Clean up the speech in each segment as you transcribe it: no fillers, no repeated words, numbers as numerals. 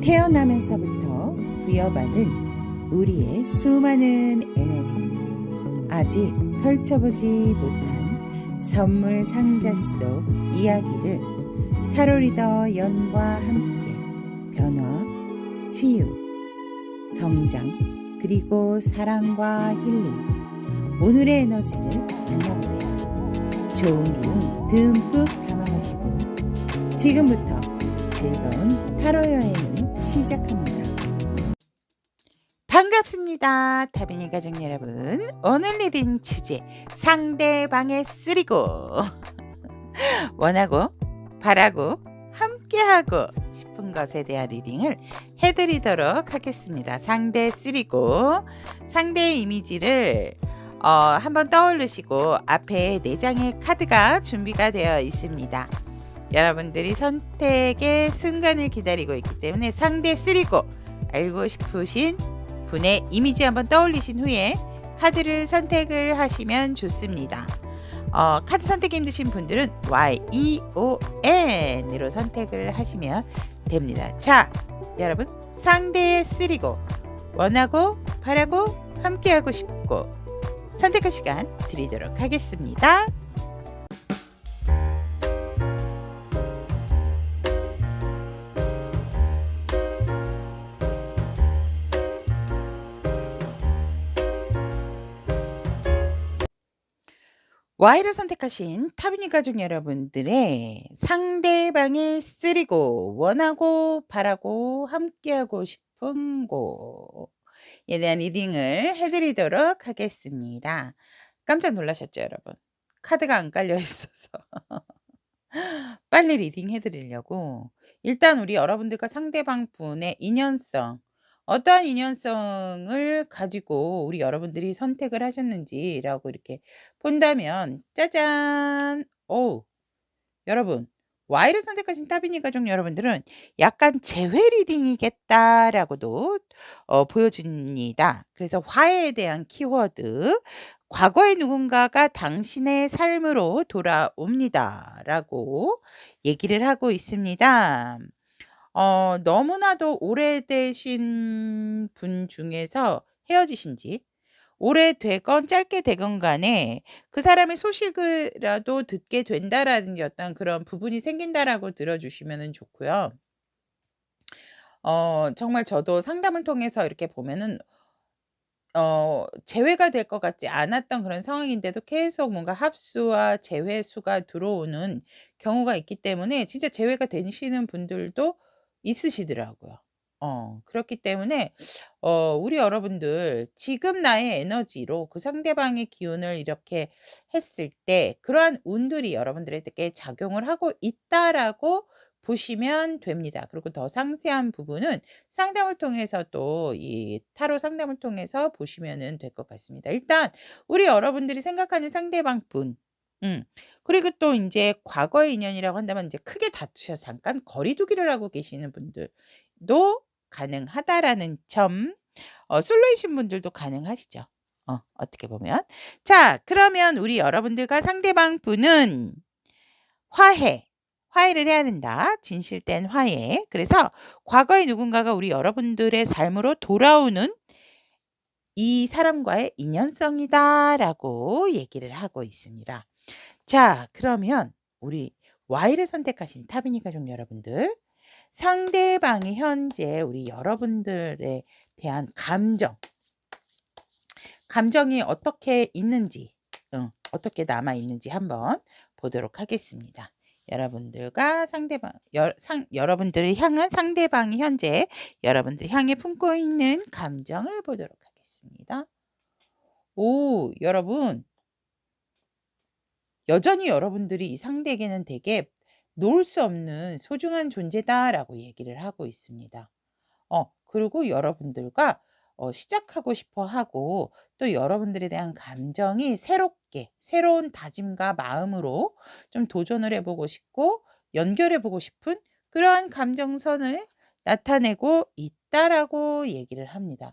태어나면서부터 부여받은 우리의 수많은 에너지, 아직 펼쳐보지 못한 선물 상자 속 이야기를 타로 리더 연과 함께 변화, 치유, 성장, 그리고 사랑과 힐링, 오늘의 에너지를 만나보세요. 좋은 기운 듬뿍 담아가시고 지금부터 즐거운 타로 여행을 시작합니다. 반갑습니다. 타비니 가족 여러분. 오늘 리딩 주제 상대방의 쓰리고 원하고 바라고 함께하고 싶은 것에 대한 리딩을 해드리도록 하겠습니다. 상대 쓰리고 상대의 이미지를 한번 떠올리시고 앞에 4장의 카드가 준비가 되어 있습니다. 여러분들이 선택의 순간을 기다리고 있기 때문에 상대 쓰리고 알고 싶으신 분의 이미지 한번 떠올리신 후에 카드를 선택을 하시면 좋습니다. 카드 선택이 힘드신 분들은 YEON으로 선택을 하시면 됩니다. 자, 여러분, 상대의 쓰리고 원하고 바라고 함께하고 싶고 선택할 시간 드리도록 하겠습니다. Y를 선택하신 타비니 가족 여러분들의 상대방의 쓰리고 원하고 바라고 함께하고 싶은 곳에 대한 리딩을 해드리도록 하겠습니다. 깜짝 놀라셨죠, 여러분? 카드가 안 깔려 있어서 빨리 리딩 해드리려고 일단 우리 여러분들과 상대방 분의 인연성, 어떠한 인연성을 가지고 우리 여러분들이 선택을 하셨는지라고 이렇게 본다면 짜잔! 여러분, Y를 선택하신 타비니 가족 여러분들은 약간 재회 리딩이겠다라고도 보여집니다. 그래서 화해에 대한 키워드, 과거의 누군가가 당신의 삶으로 돌아옵니다 라고 얘기를 하고 있습니다. 너무나도 오래되신 분 중에서 헤어지신 지 오래되건 짧게 되건 간에 그 사람의 소식이라도 듣게 된다라든지 어떤 그런 부분이 생긴다라고 들어주시면 좋고요. 정말 저도 상담을 통해서 이렇게 보면은 재회가 될 것 같지 않았던 그런 상황인데도 계속 뭔가 합수와 재회수가 들어오는 경우가 있기 때문에 진짜 재회가 되시는 분들도 있으시더라고요. 그렇기 때문에 우리 여러분들 지금 나의 에너지로 그 상대방의 기운을 이렇게 했을 때 그러한 운들이 여러분들에게 작용을 하고 있다라고 보시면 됩니다. 그리고 더 상세한 부분은 상담을 통해서 또 이 타로 상담을 통해서 보시면은 될 것 같습니다. 일단 우리 여러분들이 생각하는 상대방 분, 그리고 또 인제 과거의 인연이라고 한다면 이제 크게 다투셔서 잠깐 거리 두기를 하고 계시는 분들도 가능하다라는 점, 솔로이신 분들도 가능하시죠. 어떻게 보면. 자, 그러면 우리 여러분들과 상대방 분은 화해를 해야 된다. 진실된 화해. 그래서 과거의 누군가가 우리 여러분들의 삶으로 돌아오는 이 사람과의 인연성이다라고 얘기를 하고 있습니다. 자, 그러면 우리 Y를 선택하신 타비니 가족 여러분들, 상대방이 현재 우리 여러분들에 대한 감정이 어떻게 있는지, 어떻게 남아 있는지 한번 보도록 하겠습니다. 여러분들과 여러분들을 향한 상대방이 현재 여러분들 향해 품고 있는 감정을 보도록 하겠습니다. 여러분, 여전히 여러분들이 이 상대에게는 되게 놓을 수 없는 소중한 존재다라고 얘기를 하고 있습니다. 그리고 여러분들과 시작하고 싶어 하고 또 여러분들에 대한 감정이 새로운 다짐과 마음으로 좀 도전을 해보고 싶고 연결해보고 싶은 그러한 감정선을 나타내고 있다라고 얘기를 합니다.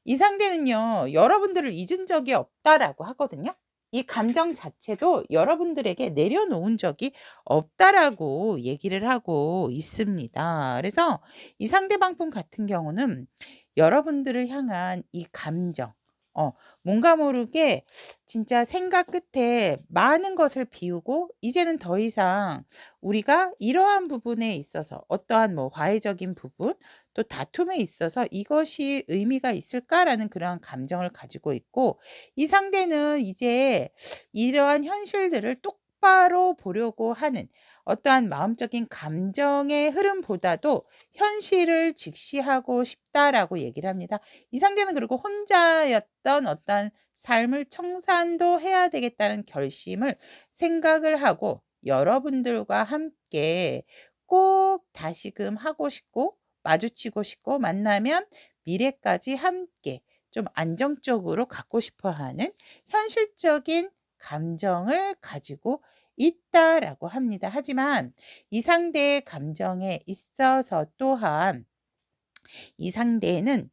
이 상대는요, 여러분들을 잊은 적이 없다라고 하거든요. 이 감정 자체도 여러분들에게 내려놓은 적이 없다라고 얘기를 하고 있습니다. 그래서 이 상대방 분 같은 경우는 여러분들을 향한 이 감정, 어 뭔가 모르게 진짜 생각 끝에 많은 것을 비우고 이제는 더 이상 우리가 이러한 부분에 있어서 어떠한 뭐 화해적인 부분 또 다툼에 있어서 '이것이 의미가 있을까?'라는 그러한 감정을 가지고 있고, 이 상대는 이제 이러한 현실들을 똑바로 보려고 하는 어떠한 마음적인 감정의 흐름보다도 현실을 직시하고 싶다라고 얘기를 합니다. 이 상대는 그리고 혼자였던 어떤 삶을 청산도 해야 되겠다는 결심을 생각을 하고 여러분들과 함께 꼭 다시금 하고 싶고 마주치고 싶고 만나면 미래까지 함께 좀 안정적으로 갖고 싶어 하는 현실적인 감정을 가지고 있다라고 합니다. 하지만 이 상대의 감정에 있어서 또한 이 상대는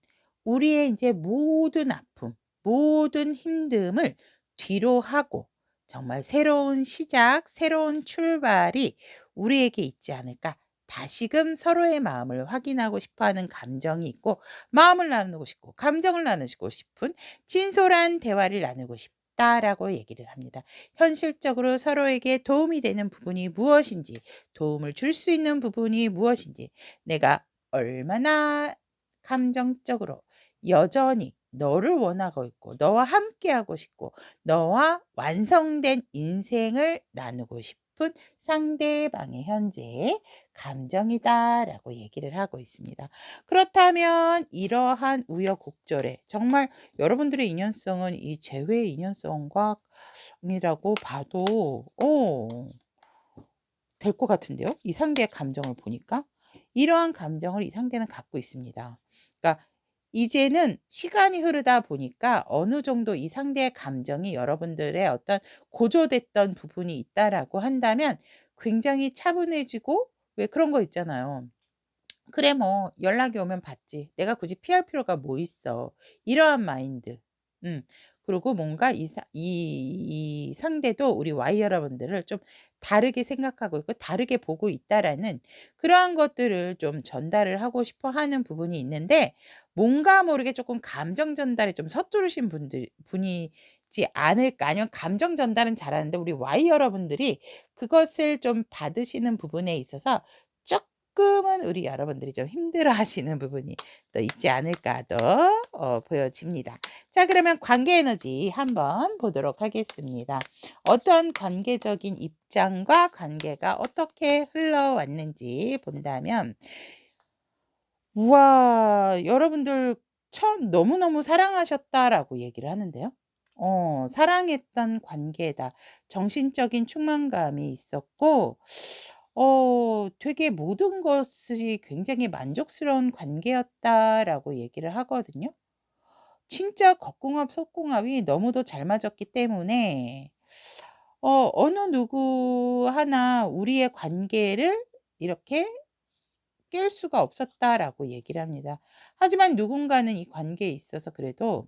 우리의 이제 모든 아픔, 모든 힘듦을 뒤로 하고 정말 새로운 시작, 새로운 출발이 우리에게 있지 않을까. 다시금 서로의 마음을 확인하고 싶어 하는 감정이 있고, 마음을 나누고 싶고, 감정을 나누고 싶은 진솔한 대화를 나누고 싶다라고 얘기를 합니다. 현실적으로 서로에게 도움이 되는 부분이 무엇인지, 도움을 줄 수 있는 부분이 무엇인지, 내가 얼마나 감정적으로 여전히 너를 원하고 있고 너와 함께하고 싶고 너와 완성된 인생을 나누고 싶은 상대방의 현재의 감정이다라고 얘기를 하고 있습니다. 그렇다면 이러한 우여곡절에 정말 여러분들의 인연성은 이 재회의 인연성과 이라고 봐도 될 것 같은데요. 이 상대의 감정을 보니까. 이러한 감정을 이 상대는 갖고 있습니다. 그러니까 이제는 시간이 흐르다 보니까 어느 정도 이 상대의 감정이 여러분들의 어떤 고조됐던 부분이 있다라고 한다면 굉장히 차분해지고, 왜 그런 거 있잖아요. '그래 뭐 연락이 오면 받지. 내가 굳이 피할 필요가 뭐 있어.' 이러한 마인드. 음. 그리고 뭔가 이 상대도 우리 Y 여러분들을 좀 다르게 생각하고 있고 다르게 보고 있다라는 그러한 것들을 좀 전달을 하고 싶어 하는 부분이 있는데, 뭔가 모르게 조금 감정 전달에 좀 서투르신 분이지 않을까. 아니면 감정 전달은 잘하는데 우리 Y 여러분들이 그것을 좀 받으시는 부분에 있어서 쪼끔은 우리 여러분들이 좀 힘들어하시는 부분이 또 있지 않을까도 보여집니다. 자, 그러면 관계 에너지 한번 보도록 하겠습니다. 어떤 관계적인 입장과 관계가 어떻게 흘러왔는지 본다면, 우와, 여러분들 참 "너무너무 사랑하셨다."라고 얘기를 하는데요. 사랑했던 관계다. 정신적인 충만감이 있었고 되게 모든 것이 굉장히 만족스러운 관계였다라고 얘기를 하거든요. 진짜 겉궁합 속궁합이 너무도 잘 맞았기 때문에 어느 누구 하나 우리의 관계를 이렇게 깰 수가 없었다라고 얘기를 합니다. 하지만 누군가는 이 관계에 있어서 그래도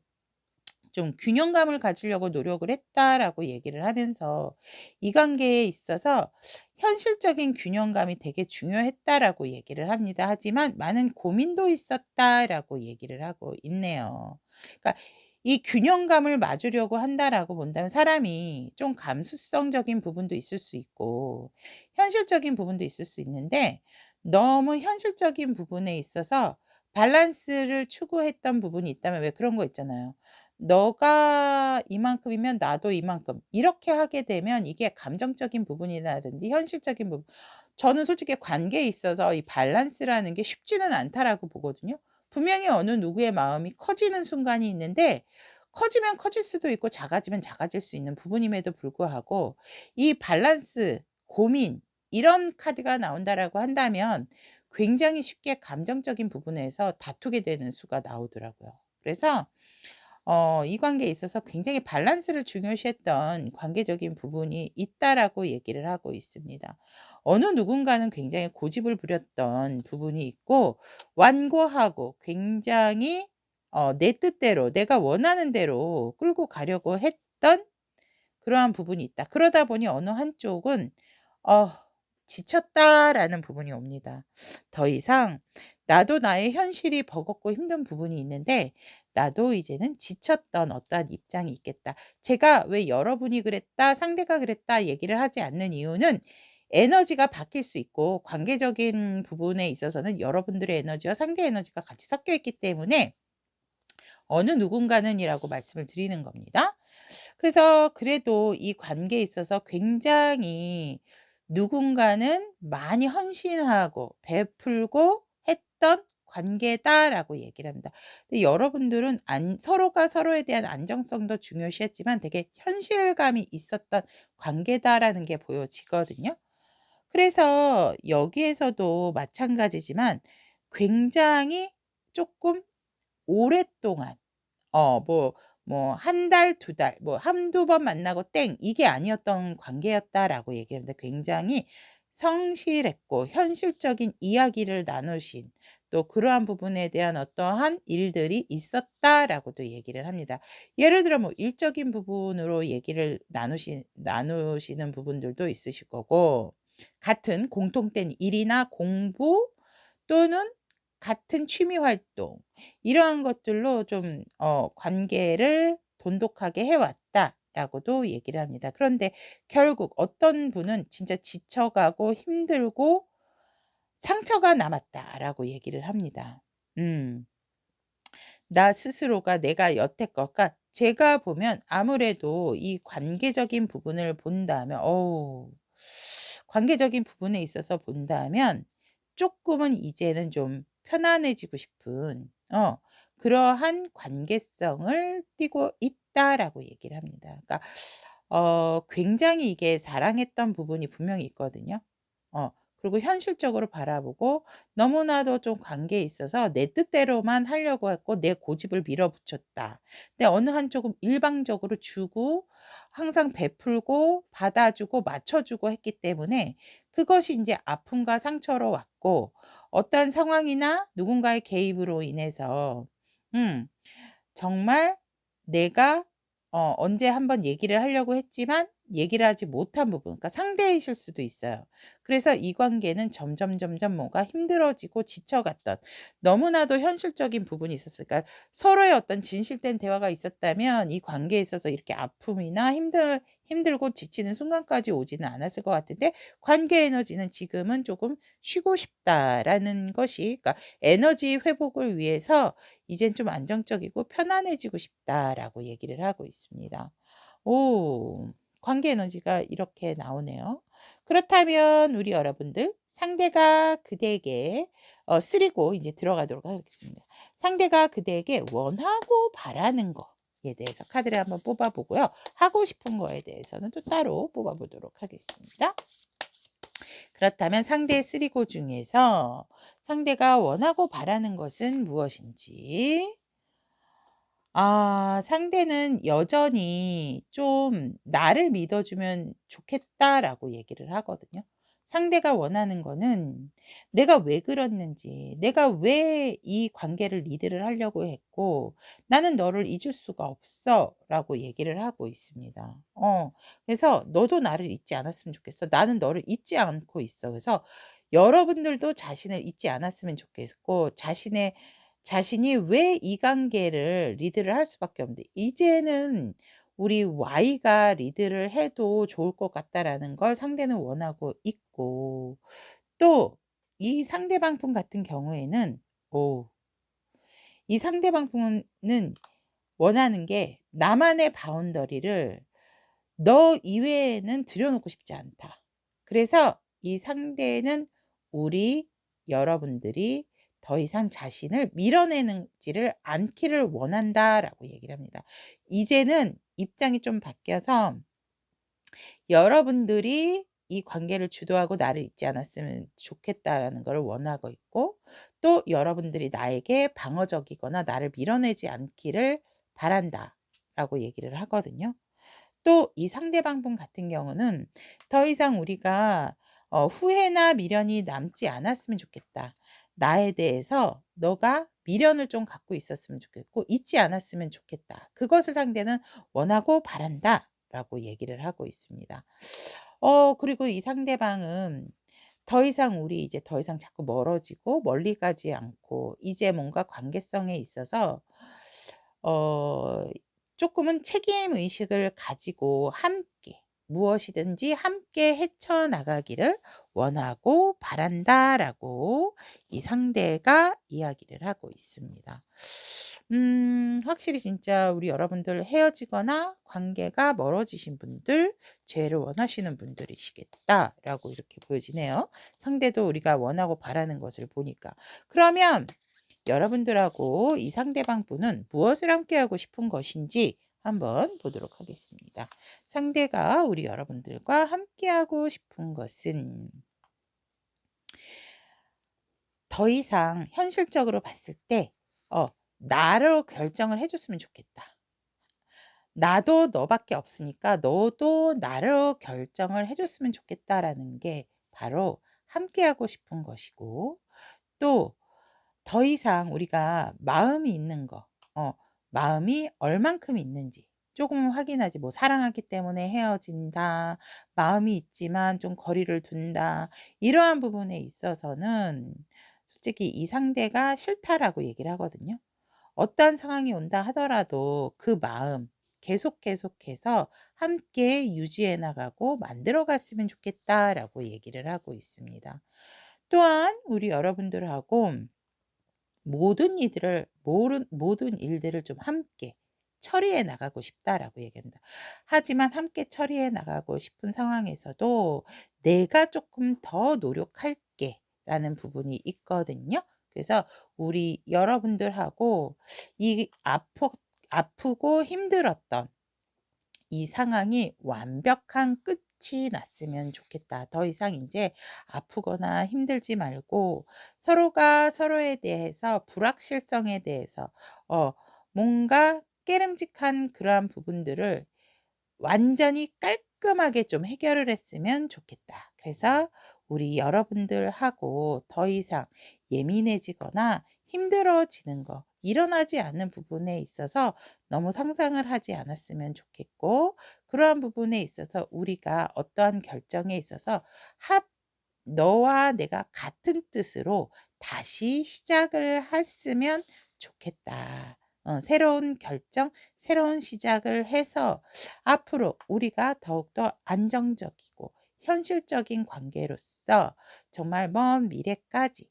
좀 균형감을 가지려고 노력을 했다라고 얘기를 하면서 이 관계에 있어서 현실적인 균형감이 되게 중요했다라고 얘기를 합니다. 하지만 많은 고민도 있었다라고 얘기를 하고 있네요. 그러니까 이 균형감을 맞으려고 한다라고 본다면 사람이 좀 감수성적인 부분도 있을 수 있고 현실적인 부분도 있을 수 있는데, 너무 현실적인 부분에 있어서 밸런스를 추구했던 부분이 있다면, 왜 그런 거 있잖아요. 너가 이만큼이면 나도 이만큼 이렇게 하게 되면 이게 감정적인 부분이라든지 현실적인 부분, 저는 솔직히 관계에 있어서 이 밸런스라는 게 쉽지는 않다라고 보거든요. 분명히 어느 누구의 마음이 커지는 순간이 있는데 커지면 커질 수도 있고 작아지면 작아질 수 있는 부분임에도 불구하고 이 밸런스, 고민, 이런 카드가 나온다라고 한다면 굉장히 쉽게 감정적인 부분에서 다투게 되는 수가 나오더라고요. 그래서 이 관계에 있어서 굉장히 밸런스를 중요시했던 관계적인 부분이 있다라고 얘기를 하고 있습니다. 어느 누군가는 굉장히 고집을 부렸던 부분이 있고 완고하고 굉장히 내 뜻대로 내가 원하는 대로 끌고 가려고 했던 그러한 부분이 있다. 그러다 보니 어느 한쪽은 '어 지쳤다.'라는 부분이 옵니다. 더 이상 나도 나의 현실이 버겁고 힘든 부분이 있는데 나도 이제는 지쳤던 어떠한 입장이 있겠다. 제가 왜 "여러분이 그랬다. 상대가 그랬다." 얘기를 하지 않는 이유는 에너지가 바뀔 수 있고 관계적인 부분에 있어서는 여러분들의 에너지와 상대 에너지가 같이 섞여 있기 때문에 어느 누군가는이라고 말씀을 드리는 겁니다. 그래서 그래도 이 관계에 있어서 굉장히 누군가는 많이 헌신하고 베풀고 했던 관계다라고 얘기를 합니다. 근데 여러분들은 서로가 서로에 대한 안정성도 중요시했지만 되게 현실감이 있었던 관계다라는 게 보여지거든요. 그래서 여기에서도 마찬가지지만 굉장히 조금 오랫동안 한 달, 두 달 한두 번 만나고 땡 이게 아니었던 관계였다라고 얘기하는데 굉장히 성실했고 현실적인 이야기를 나누신 또 그러한 부분에 대한 어떠한 일들이 있었다라고도 얘기를 합니다. 예를 들어 뭐 일적인 부분으로 얘기를 나누시는 부분들도 있으실 거고 같은 공통된 일이나 공부 또는 같은 취미 활동 이러한 것들로 좀 관계를 돈독하게 해 왔다라고도 얘기를 합니다. 그런데 결국 어떤 분은 진짜 지쳐 가고 힘들고 상처가 남았다라고 얘기를 합니다. 음. 나 스스로가 내가 여태껏 그러니까 제가 보면 아무래도 이 관계적인 부분을 본다면 관계적인 부분에 있어서 본다면 쪼끔은 이제는 좀 편안해지고 싶은 그러한 관계성을 띠고 있다라고 얘기를 합니다. 그러니까 굉장히 이게 사랑했던 부분이 분명히 있거든요. 어 그리고 현실적으로 바라보고 너무나도 좀 관계에 있어서 내 뜻대로만 하려고 했고 내 고집을 밀어붙였다. 근데 어느 한쪽은 일방적으로 주고 항상 베풀고 받아주고 맞춰주고 했기 때문에 그것이 인제 아픔과 상처로 왔고 어떠한 상황이나 누군가의 개입으로 인해서 음 정말 내가 언제 한번 얘기를 하려고 했지만 얘기를 하지 못한 부분 그러니까 상대이실 수도 있어요. 그래서 이 관계는 점점 뭔가 힘들어지고 지쳐갔던 너무나도 현실적인 부분이 있었어요. 그러니까 서로의 어떤 진실된 대화가 있었다면 이 관계에 있어서 이렇게 아픔이나 힘들고 지치는 순간까지 오지는 않았을 것 같은데 관계 에너지는 지금은 조금 '쉬고 싶다.'라는 것이 그러니까 에너지 회복을 위해서 "이젠 좀 안정적이고 편안해지고 싶다."라고 얘기를 하고 있습니다. 오 관계 에너지가 이렇게 나오네요. 그렇다면 우리 여러분들 상대가 그대에게 3고 이제 들어가도록 하겠습니다. 상대가 그대에게 원하고 바라는 거에 대해서 카드를 한번 뽑아 보고요. 하고 싶은 거에 대해서는 또 따로 뽑아 보도록 하겠습니다. 그렇다면 상대의 3고 중에서 상대가 원하고 바라는 것은 무엇인지 상대는 여전히 좀 "나를 믿어 주면 좋겠다."라고 얘기를 하거든요. 상대가 원하는 거는 내가 왜 그랬는지, 내가 왜 이 관계를 리드를 하려고 했고 "나는 너를 잊을 수가 없어."라고 얘기를 하고 있습니다. 그래서 "너도 나를 잊지 않았으면 좋겠어. 나는 너를 잊지 않고 있어." 그래서 여러분들도 자신을 잊지 않았으면 좋겠고 자신이 왜 이 관계를 리드를 할 수밖에 없는데 이제는 우리 Y가 리드를 해도 좋을 것 같다라는 걸 상대는 원하고 있고 또 이 상대방 분 같은 경우에는 오 이 상대방 분은 원하는 게 나만의 바운더리를 너 이외에는 들여놓고 싶지 않다. 그래서 이 상대는 우리 여러분들이 더 이상 자신을 밀어내지를 않기를 원한다라고 얘기를 합니다. 이제는 입장이 좀 바뀌어서 여러분들이 이 관계를 주도하고 나를 잊지 않았으면 좋겠다라는 걸 원하고 있고 또 여러분들이 나에게 방어적이거나 나를 밀어내지 않기를 바란다라고 얘기를 하거든요. 또 이 상대방 분 같은 경우는 더 이상 우리가 후회나 미련이 남지 않았으면 좋겠다. 나에 대해서 너가 미련을 좀 갖고 있었으면 좋겠고 잊지 않았으면 좋겠다. 그것을 상대는 원하고 바란다. 라고 얘기를 하고 있습니다. 그리고 이 상대방은 더 이상 우리 이제 더 이상 자꾸 멀어지고 멀리 가지 않고 이제 뭔가 관계성에 있어서 어 쪼끔은 책임 의식을 가지고 함께 무엇이든지 함께 헤쳐나가기를 원하고 바란다라고 이 상대가 이야기를 하고 있습니다. 확실히 진짜 우리 여러분들 헤어지거나 관계가 멀어지신 분들, 재회를 원하시는 분들이시겠다라고 이렇게 보여지네요. 상대도 우리가 원하고 바라는 것을 보니까. 그러면 여러분들하고 이 상대방 분은 무엇을 함께하고 싶은 것인지 한번 보도록 하겠습니다. 상대가 우리 여러분들과 함께하고 싶은 것은 더 이상 현실적으로 봤을 때 나로 결정을 해 줬으면 좋겠다. 나도 너밖에 없으니까 너도 나로 결정을 해 줬으면 좋겠다라는 게 바로 함께하고 싶은 것이고, 또 더 이상 우리가 마음이 있는 거, 마음이 얼만큼 있는지 조금 확인하지, 뭐 사랑하기 때문에 헤어진다, 마음이 있지만 좀 거리를 둔다, 이러한 부분에 있어서는 솔직히 이 상대가 싫다라고 얘기를 하거든요. 어떠한 상황이 온다 하더라도 그 마음 계속해서 함께 유지해 나가고 만들어 갔으면 좋겠다라고 얘기를 하고 있습니다. 또한 우리 여러분들하고 모든 일들을 좀 함께 처리해 나가고 싶다라고 얘기합니다. 하지만 함께 처리해 나가고 싶은 상황에서도 '내가 조금 더 노력할게.'라는 부분이 있거든요. 그래서 우리 여러분들하고 이 아프고 힘들었던 이 상황이 완벽한 끝이 났으면 좋겠다. 더 이상 인제 아프거나 힘들지 말고 서로가 서로에 대해서 불확실성에 대해서 뭔가 깨름직한 그러한 부분들을 완전히 깔끔하게 좀 해결을 했으면 좋겠다. 그래서 우리 여러분들하고 더 이상 예민해지거나 힘들어지는 거, 일어나지 않는 부분에 있어서 너무 상상을 하지 않았으면 좋겠고, 그러한 부분에 있어서 우리가 어떠한 결정에 있어서 합 너와 내가 같은 뜻으로 다시 시작을 했으면 좋겠다. 새로운 결정, 새로운 시작을 해서 앞으로 우리가 더욱더 안정적이고 현실적인 관계로서 정말 먼 미래까지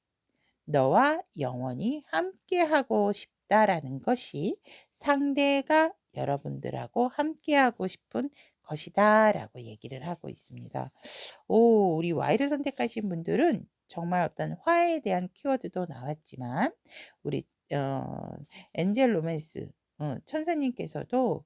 너와 영원히 함께하고 싶다라는 것이 상대가 여러분들하고 함께하고 싶은 것이다라고 얘기를 하고 있습니다. 우리 Y를 선택하신 분들은 정말 어떤 화해에 대한 키워드도 나왔지만, 우리 엔젤 로맨스 천사님께서도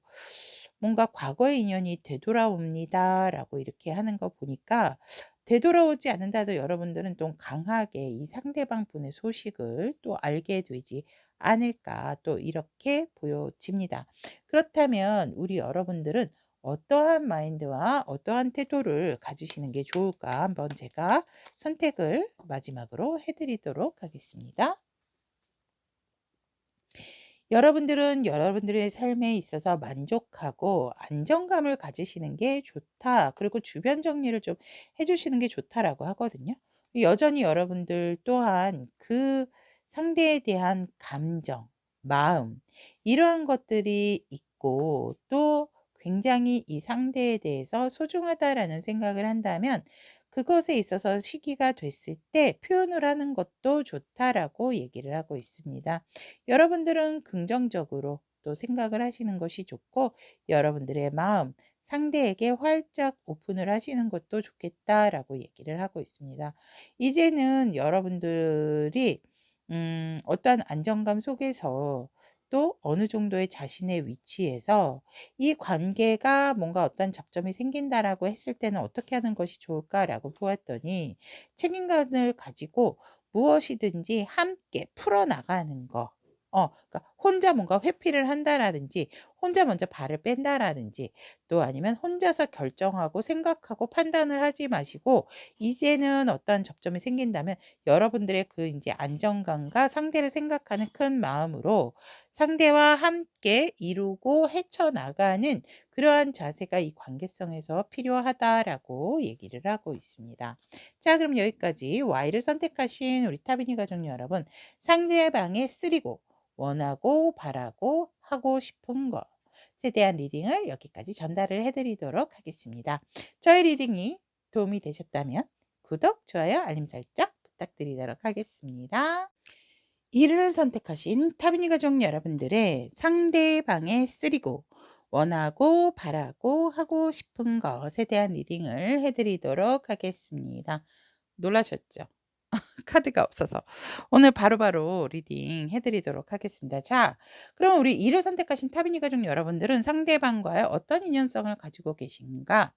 뭔가 "과거의 인연이 되돌아옵니다."라고 이렇게 하는 거 보니까, 되돌아오지 않는다도 여러분들은 좀 강하게 이 상대방 분의 소식을 또 알게 되지 않을까, 또 이렇게 보여집니다. 그렇다면 우리 여러분들은 어떠한 마인드와 어떠한 태도를 가지시는 게 좋을까, 한번 제가 선택을 마지막으로 해 드리도록 하겠습니다. 여러분들은 여러분들의 삶에 있어서 만족하고 안정감을 가지시는 게 좋다. 그리고 주변 정리를 좀 해 주시는 게 좋다라고 하거든요. 여전히 여러분들 또한 그 상대에 대한 감정, 마음, 이러한 것들이 있고, 또 굉장히 이 상대에 대해서 소중하다라는 생각을 한다면 그것에 있어서 시기가 됐을 때 표현을 하는 것도 좋다라고 얘기를 하고 있습니다. 여러분들은 긍정적으로 또 생각을 하시는 것이 좋고, 여러분들의 마음 상대에게 활짝 오픈을 하시는 것도 좋겠다라고 얘기를 하고 있습니다. 이제는 여러분들이 어떠한 안정감 속에서 또 어느 정도의 자신의 위치에서 이 관계가 뭔가 어떤 접점이 생긴다라고 했을 때는 어떻게 하는 것이 좋을까라고 보았더니, 책임감을 가지고 무엇이든지 함께 풀어나가는 거. 그러니까 혼자 뭔가 회피를 한다라든지 혼자 먼저 발을 뺀다라든지 또 아니면 혼자서 결정하고 생각하고 판단을 하지 마시고 이제는 어떤 접점이 생긴다면 여러분들의 그 인제 안정감과 상대를 생각하는 큰 마음으로 상대와 함께 이루고 헤쳐나가는 그러한 자세가 이 관계성에서 필요하다라고 얘기를 하고 있습니다. 자, 그럼 여기까지 Y를 선택하신 우리 타비니 가족 여러분, 상대방의 쓰리고 원하고 바라고 하고 싶은 것에 대한 리딩을 여기까지 전달을 해 드리도록 하겠습니다. 저의 리딩이 도움이 되셨다면 구독, 좋아요, 알림 설정 부탁드리도록 하겠습니다. 이를 선택하신 타비니 가족 여러분들의 상대방의 쓰리고 원하고 바라고 하고 싶은 것에 대한 리딩을 해 드리도록 하겠습니다. 놀라셨죠? 카드가 없어서. 오늘 바로바로 리딩 해 드리도록 하겠습니다. 자, 그럼 우리 이를 선택하신 타비니 가족 여러분들은 상대방과의 어떤 인연성을 가지고 계신가?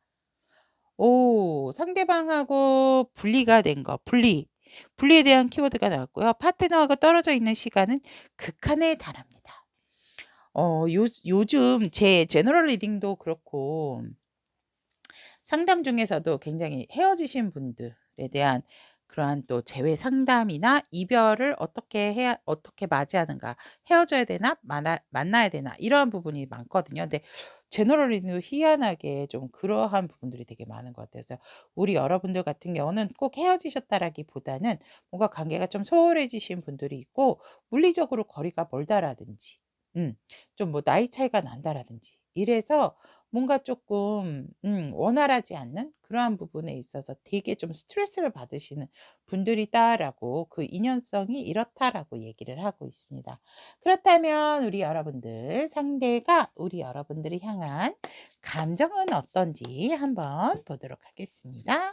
오, 상대방하고 분리가 된 거, 분리. 분리에 대한 키워드가 나왔고요. 파트너하고 떨어져 있는 시간은 극한에 달합니다. 요즘 제 제너럴 리딩도 그렇고 상담 중에서도 굉장히 헤어지신 분들에 대한 그러한 또 재회 상담이나 이별을 어떻게 맞이하는가, 헤어져야 되나 만나야 되나 이러한 부분이 많거든요. 근데 제너럴 리딩도 희한하게 좀 그러한 부분들이 되게 많은 것 같아요. 그래서 우리 여러분들 같은 경우는 꼭 헤어지셨다라기보다는 뭔가 관계가 좀 소홀해지신 분들이 있고 물리적으로 거리가 멀다라든지 좀 뭐 나이 차이가 난다라든지 이래서 뭔가 조금 원활하지 않는 그러한 부분에 있어서 되게 좀 스트레스를 받으시는 분들이다라고 그 인연성이 이렇다라고 얘기를 하고 있습니다. 그렇다면 우리 여러분들 상대가 우리 여러분들을 향한 감정은 어떤지 한번 보도록 하겠습니다.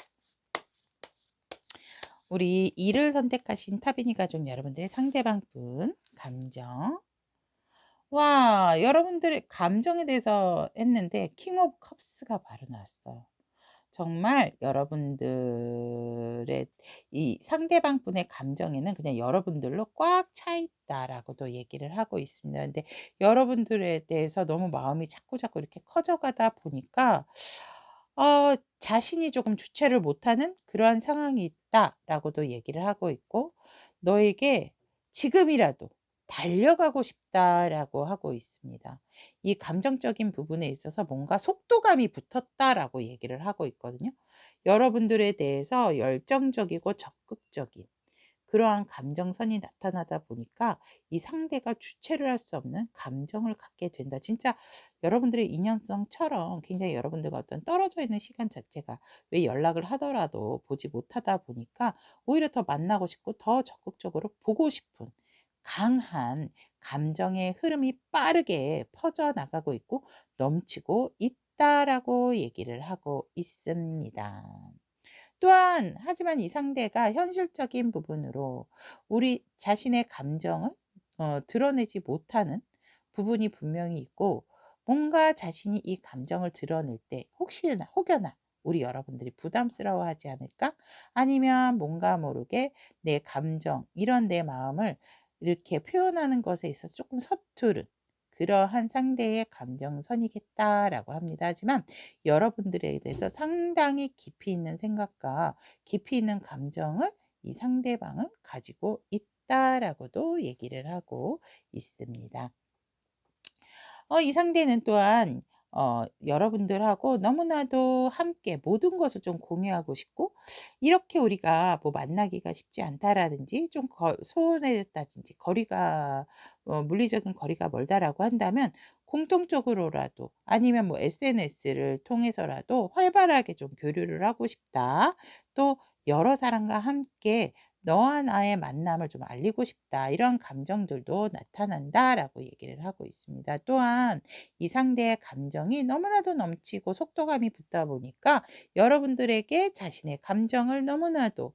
우리 이를 선택하신 타비니 가족 여러분들의 상대방 분 감정. 와, 여러분들의 감정에 대해서 했는데 킹 오브 컵스가 바로 나왔어요. 정말 여러분들의 이 상대방 분의 감정에는 그냥 여러분들로 꽉 차 있다라고도 얘기를 하고 있습니다. 근데 여러분들에 대해서 너무 마음이 자꾸자꾸 이렇게 커져가다 보니까 자신이 조금 주체를 못하는 그러한 상황이 있다라고도 얘기를 하고 있고 "너에게 지금이라도 달려가고 싶다."라고 하고 있습니다. 이 감정적인 부분에 있어서 뭔가 속도감이 붙었다라고 얘기를 하고 있거든요. 여러분들에 대해서 열정적이고 적극적인 그러한 감정선이 나타나다 보니까 이 상대가 주체를 할 수 없는 감정을 갖게 된다. 진짜 여러분들의 인연성처럼 굉장히 여러분들과 어떤 떨어져 있는 시간 자체가 왜 연락을 하더라도 보지 못하다 보니까 오히려 더 만나고 싶고 더 적극적으로 보고 싶은 강한 감정의 흐름이 빠르게 퍼져나가고 있고 넘치고 있다라고 얘기를 하고 있습니다. 또한 하지만 이 상대가 현실적인 부분으로 우리 자신의 감정을 드러내지 못하는 부분이 분명히 있고 뭔가 자신이 이 감정을 드러낼 때 혹여나 우리 여러분들이 부담스러워하지 않을까? 아니면 뭔가 모르게 내 감정 이런 내 마음을 이렇게 표현하는 것에 있어서 조금 서투른 그러한 상대의 감정선이겠다라고 합니다. 하지만 여러분들에 대해서 상당히 깊이 있는 생각과 깊이 있는 감정을 이 상대방은 가지고 있다라고도 얘기를 하고 있습니다. 이 상대는 또한 여러분들하고 너무나도 함께 모든 것을 좀 공유하고 싶고 이렇게 우리가 뭐 만나기가 쉽지 않다라든지 좀 소원해졌다든지 거리가 물리적인 거리가 멀다라고 한다면 공통적으로라도 아니면 뭐 SNS를 통해서라도 활발하게 좀 교류를 하고 싶다. 또 여러 사람과 함께 너와 나의 만남을 좀 알리고 싶다. 이런 감정들도 나타난다라고 얘기를 하고 있습니다. 또한 이 상대의 감정이 너무나도 넘치고 속도감이 붙다 보니까 여러분들에게 자신의 감정을 너무나도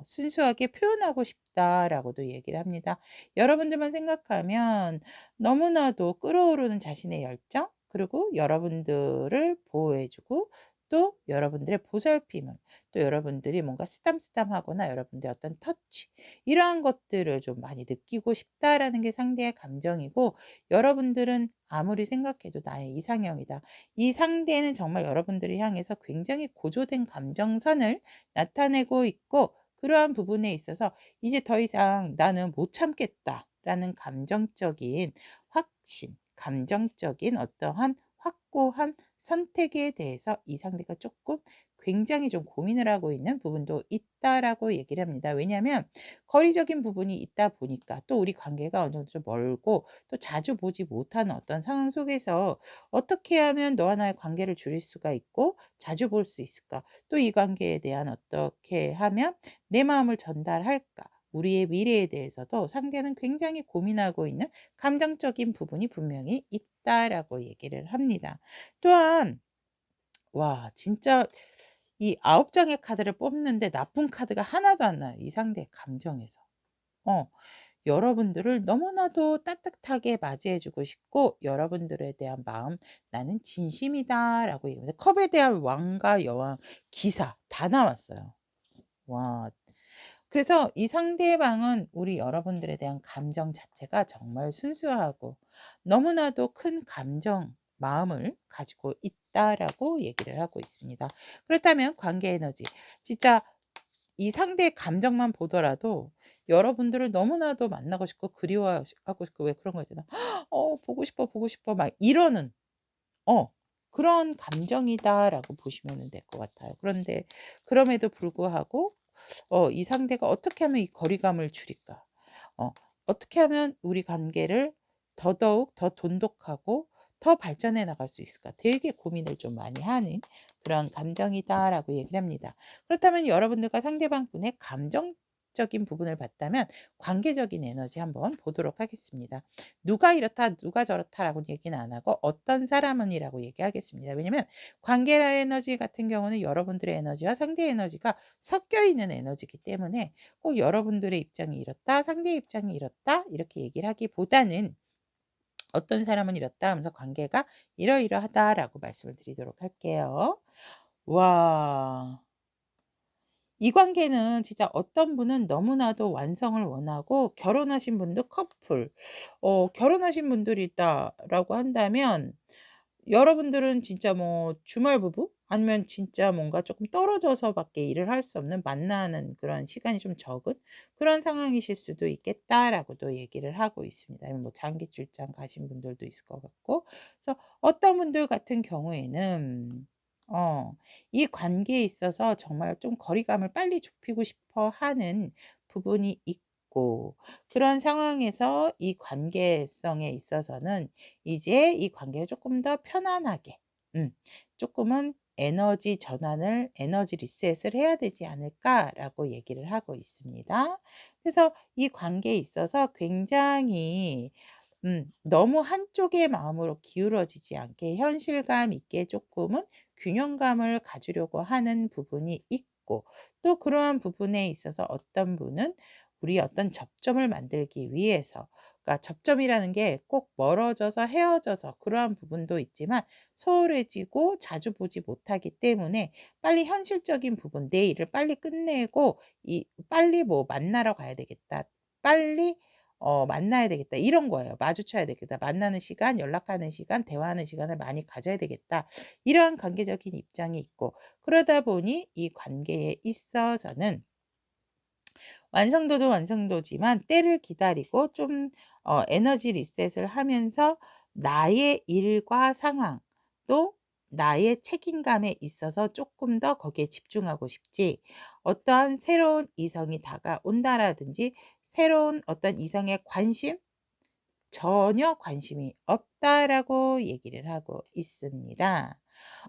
순수하게 표현하고 싶다라고도 얘기를 합니다. 여러분들만 생각하면 너무나도 끓어오르는 자신의 열정 그리고 여러분들을 보호해 주고 또 여러분들의 보살핌을, 또 여러분들이 뭔가 쓰담쓰담하거나 여러분들의 어떤 터치, 이러한 것들을 좀 많이 느끼고 싶다라는 게 상대의 감정이고, 여러분들은 아무리 생각해도 나의 이상형이다. 이 상대는 정말 여러분들을 향해서 굉장히 고조된 감정선을 나타내고 있고, 그러한 부분에 있어서 이제 더 이상 나는 못 참겠다라는 감정적인 확신, 감정적인 어떠한 확고한 선택에 대해서 이 상대가 조금 굉장히 좀 고민을 하고 있는 부분도 있다라고 얘기를 합니다. 왜냐하면 거리적인 부분이 있다 보니까, 또 우리 관계가 어느 정도 좀 멀고 또 자주 보지 못하는 어떤 상황 속에서 어떻게 하면 너와 나의 관계를 줄일 수가 있고 자주 볼 수 있을까? 또 이 관계에 대한 어떻게 하면 내 마음을 전달할까? 우리의 미래에 대해서도 상대는 굉장히 고민하고 있는 감정적인 부분이 분명히 있다라고 얘기를 합니다. 또한 와, 진짜 이 9 장의 카드를 뽑는데 나쁜 카드가 하나도 안 나요, 이 상대의 감정에서. 어. 여러분들을 너무나도 따뜻하게 맞이해 주고 싶고, 여러분들에 대한 마음, '나는 진심이다.'라고 얘기합니다. 컵에 대한 왕과 여왕, 기사 다 나왔어요. 와. 그래서 이 상대방은 우리 여러분들에 대한 감정 자체가 정말 순수하고 너무나도 큰 감정, 마음을 가지고 있다라고 얘기를 하고 있습니다. 그렇다면 관계 에너지, 진짜 이 상대의 감정만 보더라도 여러분들을 너무나도 만나고 싶고 그리워하고 싶고, 왜 그런 거 있잖아. 보고 싶어, 보고 싶어 막 이러는 어 그런 감정이다라고 보시면 될 것 같아요. 그런데 그럼에도 불구하고 이 상대가 어떻게 하면 이 거리감을 줄일까? 어 어떻게 하면 우리 관계를 더더욱 더 돈독하고 더 발전해 나갈 수 있을까? 되게 고민을 좀 많이 하는 그런 감정이다라고 얘기를 합니다. 그렇다면 여러분들과 상대방 분의 감정적인 부분을 봤다면 관계적인 에너지 한번 보도록 하겠습니다. 누가 이렇다, 누가 저렇다라고 얘기는 안 하고 어떤 사람은이라고 얘기하겠습니다. 왜냐면 관계 에너지 같은 경우는 여러분들의 에너지와 상대의 에너지가 섞여 있는 에너지이기 때문에 꼭 여러분들의 입장이 이렇다, 상대의 입장이 이렇다 이렇게 얘기를 하기보다는 어떤 사람은 이렇다 하면서 관계가 이러이러하다라고 말씀을 드리도록 할게요. 와. 이 관계는 진짜 어떤 분은 너무나도 완성을 원하고, 결혼하신 분도 커플, 결혼하신 분들이 있다라고 한다면 여러분들은 진짜 뭐 주말 부부 아니면 진짜 뭔가 조금 떨어져서 밖에 일을 할 수 없는, 만나는 그런 시간이 좀 적은 그런 상황이실 수도 있겠다라고도 얘기를 하고 있습니다. 아니면 뭐 장기 출장 가신 분들도 있을 것 같고. 그래서 어떤 분들 같은 경우에는 어 이 관계에 있어서 정말 좀 거리감을 빨리 좁히고 싶어 하는 부분이 있고, 그런 상황에서 이 관계성에 있어서는 이제 이 관계를 조금 더 편안하게 음 쪼끔은 에너지 전환을, 에너지 리셋을 해야 되지 않을까라고 얘기를 하고 있습니다. 그래서 이 관계에 있어서 굉장히 너무 한쪽의 마음으로 기울어지지 않게 현실감 있게 쪼끔은 균형감을 가지려고 하는 부분이 있고, 또 그러한 부분에 있어서 어떤 분은 우리 어떤 접점을 만들기 위해서, 그러니까 접점이라는 게 꼭 멀어져서 헤어져서 그러한 부분도 있지만 소홀해지고 자주 보지 못하기 때문에 빨리 현실적인 부분, 내 일을 빨리 끝내고 이 빨리 뭐 만나러 가야 되겠다. 빨리 만나야 되겠다. 이런 거예요. 마주쳐야 되겠다. 만나는 시간, 연락하는 시간, 대화하는 시간을 많이 가져야 되겠다. 이러한 관계적인 입장이 있고, 그러다 보니 이 관계에 있어서는 완성도도 완성도지만 때를 기다리고 좀 에너지 리셋을 하면서 나의 일과 상황, 또 나의 책임감에 있어서 조금 더 거기에 집중하고 싶지, 어떠한 새로운 이성이 다가온다라든지 새로운 어떤 이성의 관심, 전혀 관심이 없다라고 얘기를 하고 있습니다.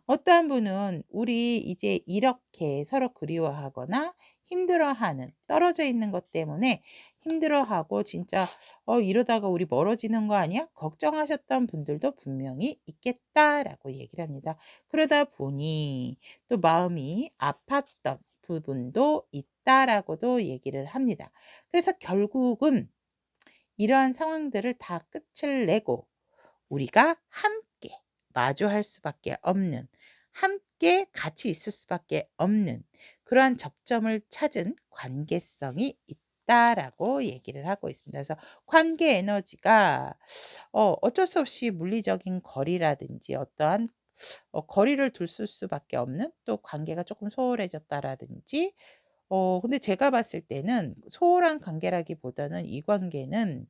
어떠한 분은 우리 이제 이렇게 서로 그리워하거나 힘들어하는, 떨어져 있는 것 때문에 힘들어하고 진짜 이러다가 우리 멀어지는 거 아니야? 걱정하셨던 분들도 분명히 있겠다라고 얘기를 합니다. 그러다 보니 또 마음이 아팠던 부분도 있다라고도 얘기를 합니다. 그래서 결국은 이러한 상황들을 다 끝을 내고 우리가 함께 마주할 수밖에 없는, 함께 같이 있을 수밖에 없는 그러한 접점을 찾은 관계성이 있다라고 얘기를 하고 있습니다. 그래서 관계 에너지가 어쩔 수 없이 물리적인 거리라든지 어떠한 거리를 둘 수밖에 없는 또 관계가 조금 소홀해졌다라든지 근데 제가 봤을 때는 소홀한 관계라기보다는 이 관계는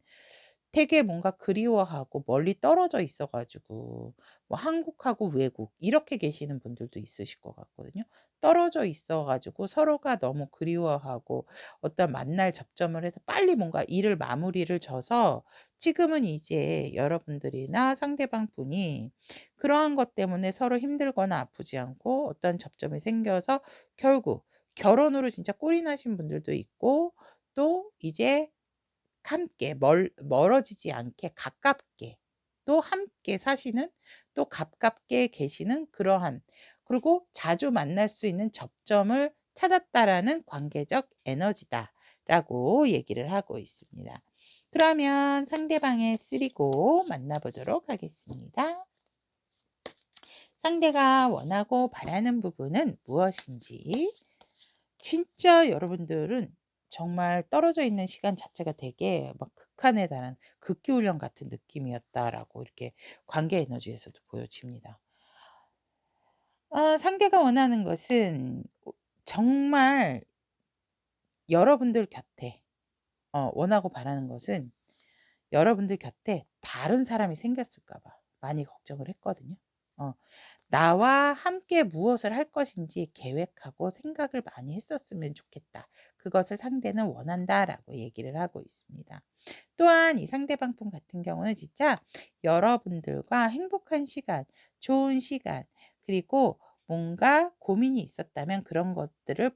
되게 뭔가 그리워하고 멀리 떨어져 있어 가지고 뭐 한국하고 외국 이렇게 계시는 분들도 있으실 것 같거든요. 떨어져 있어 가지고 서로가 너무 그리워하고 어떤 만날 접점을 해서 빨리 뭔가 일을 마무리를 져서 지금은 이제 여러분들이나 상대방 분이 그러한 것 때문에 서로 힘들거나 아프지 않고 어떤 접점이 생겨서 결국 결혼으로 진짜 꼴이 나신 분들도 있고 또 이제 함께 멀어지지 않게 가깝게 또 함께 사시는 또 가깝게 계시는 그러한 그리고 자주 만날 수 있는 접점을 찾았다라는 관계적 에너지다라고 얘기를 하고 있습니다. 그러면 상대방의 쓰리고 만나보도록 하겠습니다. 상대가 원하고 바라는 부분은 무엇인지 진짜 여러분들은 정말 떨어져 있는 시간 자체가 되게 막 극한에 달한 극기훈련 같은 느낌이었다라고 이렇게 관계 에너지에서도 보여집니다. 상대가 원하는 것은 정말 여러분들 곁에 원하고 바라는 것은 여러분들 곁에 다른 사람이 생겼을까 봐 많이 걱정을 했거든요. 어 나와 함께 무엇을 할 것인지 계획하고 생각을 많이 했었으면 좋겠다. 그것을 상대는 원한다라고 얘기를 하고 있습니다. 또한 이 상대방 분 같은 경우는 진짜 여러분들과 행복한 시간, 좋은 시간, 그리고 뭔가 고민이 있었다면 그런 것들을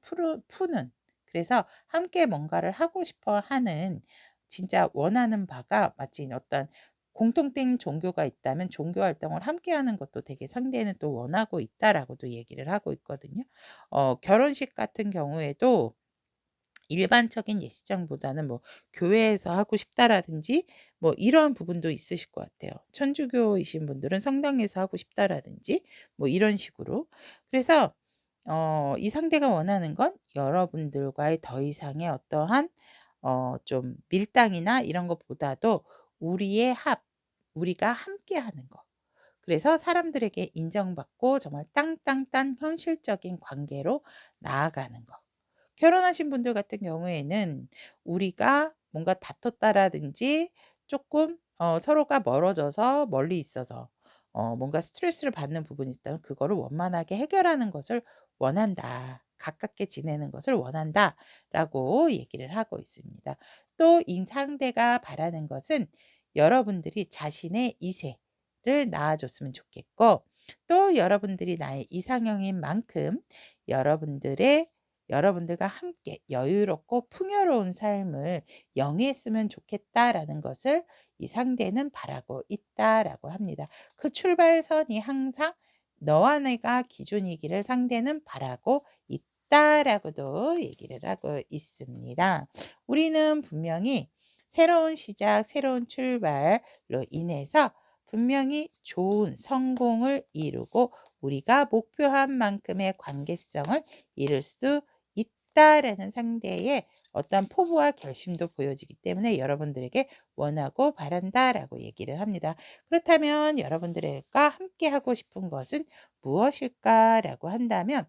푸는 그래서 함께 뭔가를 하고 싶어 하는 진짜 원하는 바가 마치 어떤 공통된 종교가 있다면 종교 활동을 함께 하는 것도 되게 상대는 또 원하고 있다라고도 얘기를 하고 있거든요. 결혼식 같은 경우에도 일반적인 예식장보다는 뭐 교회에서 하고 싶다라든지 뭐 이런 부분도 있으실 것 같아요. 천주교이신 분들은 성당에서 하고 싶다라든지 뭐 이런 식으로. 그래서 이 상대가 원하는 건 여러분들과의 더 이상의 어떠한 좀 밀당이나 이런 것보다도 우리가 함께하는 거. 그래서 사람들에게 인정받고 정말 땅땅땅 현실적인 관계로 나아가는 거. 결혼하신 분들 같은 경우에는 우리가 뭔가 다퉜다라든지 조금 서로가 멀어져서 멀리 있어서 뭔가 스트레스를 받는 부분이 있다면 그거를 원만하게 해결하는 것을 원한다. 가깝게 지내는 것을 원한다라고 얘기를 하고 있습니다. 또 이 상대가 바라는 것은 여러분들이 자신의 이세를 낳아줬으면 좋겠고 또 여러분들이 나의 이상형인 만큼 여러분들의 여러분들과 함께 여유롭고 풍요로운 삶을 영위했으면 좋겠다라는 것을 이 상대는 바라고 있다라고 합니다. 그 출발선이 항상 너와 내가 기준이기를 상대는 바라고 있다라고도 얘기를 하고 있습니다. 우리는 분명히 새로운 시작, 새로운 출발로 인해서 분명히 좋은 성공을 이루고 우리가 목표한 만큼의 관계성을 이룰 수 있다라는 상대의 어떤 포부와 결심도 보여지기 때문에 여러분들에게 원하고 바란다라고 얘기를 합니다. 그렇다면 여러분들과 함께 하고 싶은 것은 무엇일까라고 한다면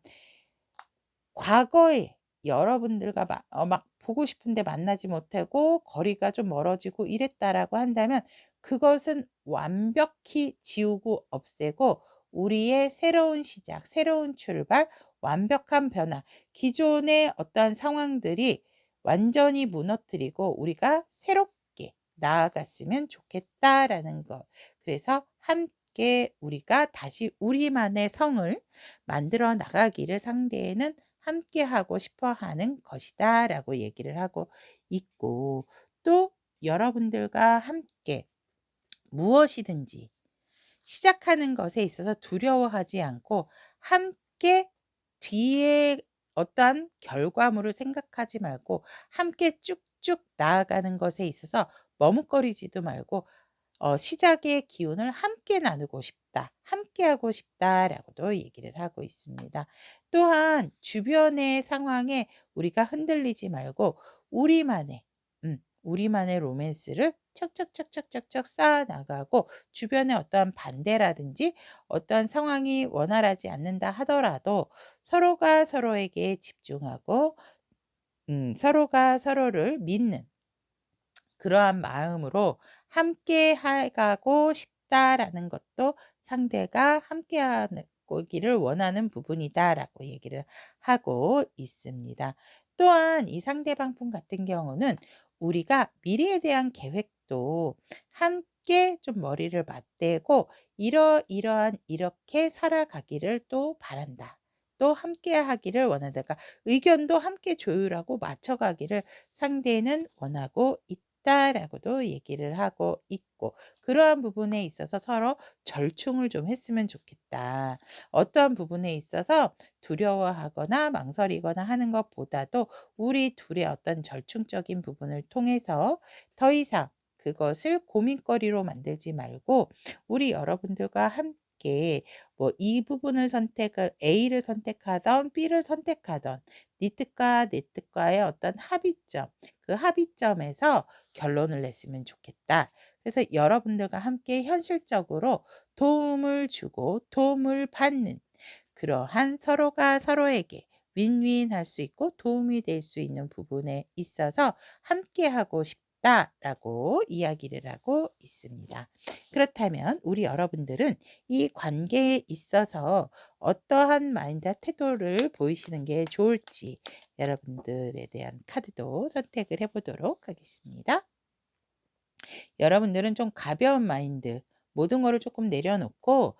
과거에 여러분들과 막 보고 싶은데 만나지 못하고 거리가 좀 멀어지고 이랬다라고 한다면 그것은 완벽히 지우고 없애고 우리의 새로운 시작, 새로운 출발, 완벽한 변화, 기존의 어떠한 상황들이 완전히 무너뜨리고 우리가 새롭게 나아갔으면 좋겠다라는 것. 그래서 함께 우리가 다시 우리만의 성을 만들어 나가기를 상대에는 함께하고 싶어 하는 것이다라고 얘기를 하고 있고 또 여러분들과 함께 무엇이든지 시작하는 것에 있어서 두려워하지 않고 함께 뒤에 어떠한 결과물을 생각하지 말고 함께 쭉쭉 나아가는 것에 있어서 머뭇거리지도 말고 시작의 기운을 함께 나누고 싶다. 함께하고 싶다라고도 얘기를 하고 있습니다. 또한 주변의 상황에 우리가 흔들리지 말고 우리만의 우리만의 로맨스를 척척척척척척 쌓아 나가고 주변의 어떠한 반대라든지 어떠한 상황이 원활하지 않는다 하더라도 서로가 서로에게 집중하고 서로가 서로를 믿는 그러한 마음으로 함께 해 가고 싶다라는 것도 상대가 함께하는 거기를 원하는 부분이다라고 얘기를 하고 있습니다. 또한 이 상대방 분 같은 경우는 우리가 미래에 대한 계획도 함께 좀 머리를 맞대고 이러이러한 이렇게 살아가기를 또 바란다. 또 함께 하기를 원한다. 그러니까 의견도 함께 조율하고 맞춰가기를 상대는 원하고 있다라고도 얘기를 하고 있고 그러한 부분에 있어서 서로 절충을 좀 했으면 좋겠다. 어떠한 부분에 있어서 두려워하거나 망설이거나 하는 것보다도 우리 둘의 어떤 절충적인 부분을 통해서 더 이상 그것을 고민거리로 만들지 말고 우리 여러분들과 함께 뭐 이 부분을 선택을 A를 선택하던 B를 선택하던 네 뜻과 내 뜻과의 어떤 합의점 그 합의점에서 결론을 냈으면 좋겠다. 그래서 여러분들과 함께 현실적으로 도움을 주고 도움을 받는 그러한 서로가 서로에게 윈윈할 수 있고 도움이 될 수 있는 부분에 있어서 함께하고 싶다라고 이야기를 하고 있습니다. 그렇다면 우리 여러분들은 이 관계에 있어서 어떠한 마인드와 태도를 보이시는 게 좋을지 여러분들에 대한 카드도 선택을 해 보도록 하겠습니다. 여러분들은 좀 가벼운 마인드 모든 거를 조금 내려놓고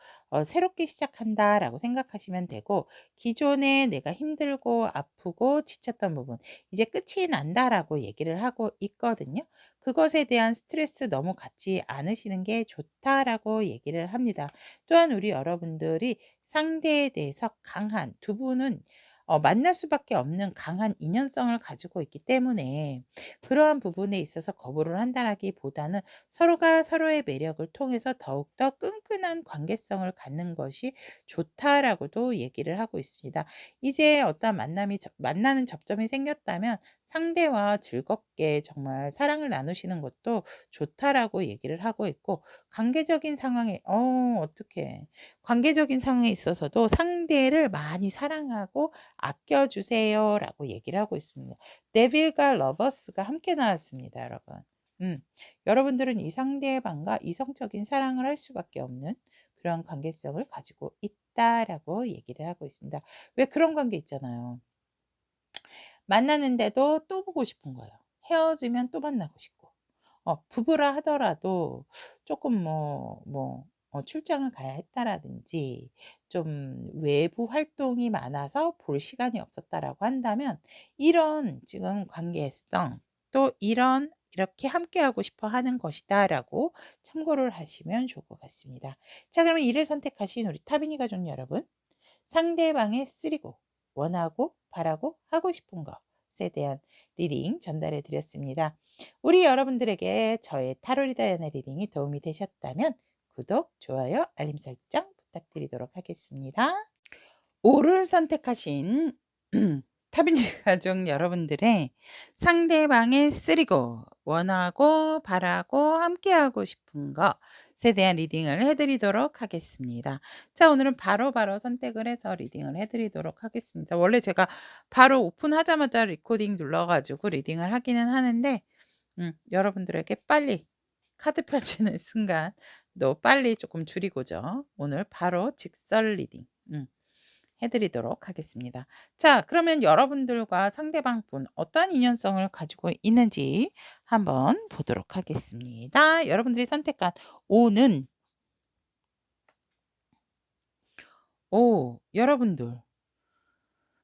'새롭게 시작한다.'라고 생각하시면 되고 기존에 내가 힘들고 아프고 지쳤던 부분 '이제 끝이 난다.'라고 얘기를 하고 있거든요. 그것에 대한 스트레스 너무 갖지 않으시는 게 좋다라고 얘기를 합니다. 또한 우리 여러분들이 상대에 대해서 강한 두 분은 만날 수밖에 없는 강한 인연성을 가지고 있기 때문에 그러한 부분에 있어서 거부를 한다라기보다는 서로가 서로의 매력을 통해서 더욱더 끈끈한 관계성을 갖는 것이 좋다라고도 얘기를 하고 있습니다. 이제 어떤 만나는 접점이 생겼다면 상대와 즐겁게 정말 사랑을 나누시는 것도 좋다라고 얘기를 하고 있고 관계적인 상황에 어떡해. 관계적인 상황에 있어서도 상대를 많이 사랑하고 아껴 주세요라고 얘기를 하고 있습니다. 데빌과 러버스가 함께 나왔습니다, 여러분. 음. 여러분들은 이 상대방과 이성적인 사랑을 할 수밖에 없는 그런 관계성을 가지고 있다라고 얘기를 하고 있습니다. 왜 그런 관계 있잖아요. 만나는데도 또 보고 싶은 거예요. 헤어지면 또 만나고 싶고. 부부라 하더라도 조금 출장을 가야 했다라든지 좀 외부 활동이 많아서 볼 시간이 없었다라고 한다면 이런 지금 관계성 또 이렇게 함께하고 싶어 하는 것이다라고 참고를 하시면 좋을 것 같습니다. 자, 그러면 이를 선택하신 우리 타비니 가족 여러분, 상대방의 쓰리고 원하고 바라고 하고 싶은 것에 대한 리딩 전달해 드렸습니다. 우리 여러분들에게 저의 타로 리더 연의 리딩이 도움이 되셨다면 구독, 좋아요, 알림 설정 부탁드리도록 하겠습니다. 5를 선택하신 타비니 가족 여러분들의 상대방의 쓰리고 원하고 바라고 함께하고 싶은 것에 대한 리딩을 해드리도록 하겠습니다. 자, 오늘은 바로바로 선택을 해서 리딩을 해드리도록 하겠습니다. 원래 제가 바로 오픈하자마자 리코딩 눌러가지고 리딩을 하기는 하는데 여러분들에게 빨리 카드 펼치는 순간 또 빨리 조금 줄이고죠. 오늘 바로 직설 리딩 해 드리도록 하겠습니다. 자, 그러면 여러분들과 상대방 분 어떠한 인연성을 가지고 있는지 한번 보도록 하겠습니다. 여러분들이 선택한 5는 여러분들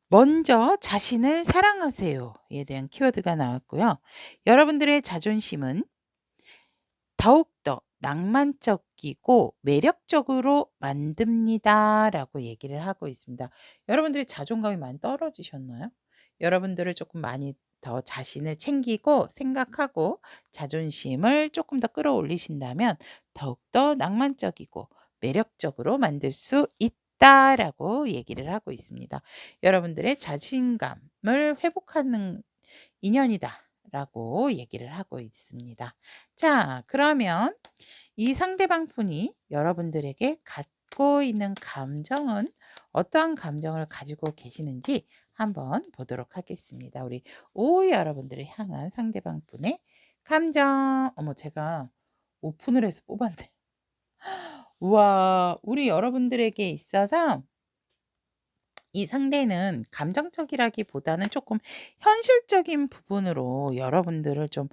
먼저 자신을 사랑하세요에 대한 키워드가 나왔고요. 여러분들의 자존심은 더욱더 낭만적이고 매력적으로 만듭니다라고 얘기를 하고 있습니다. 여러분들이 자존감이 많이 떨어지셨나요? 여러분들을 조금 많이 더 자신을 챙기고 생각하고 자존심을 조금 더 끌어올리신다면 더욱더 낭만적이고 매력적으로 만들 수 있다라고 얘기를 하고 있습니다. 여러분들의 자신감을 회복하는 인연이다라고 얘기를 하고 있습니다. 자, 그러면 이 상대방 분이 여러분들에게 갖고 있는 감정은 어떠한 감정을 가지고 계시는지 한번 보도록 하겠습니다. 우리 여러분들을 향한 상대방 분의 감정. 어머, 제가 오픈을 해서 뽑았네. 우와, 우리 여러분들에게 있어서 이 상대는 감정적이라기보다는 조금 현실적인 부분으로 여러분들을 좀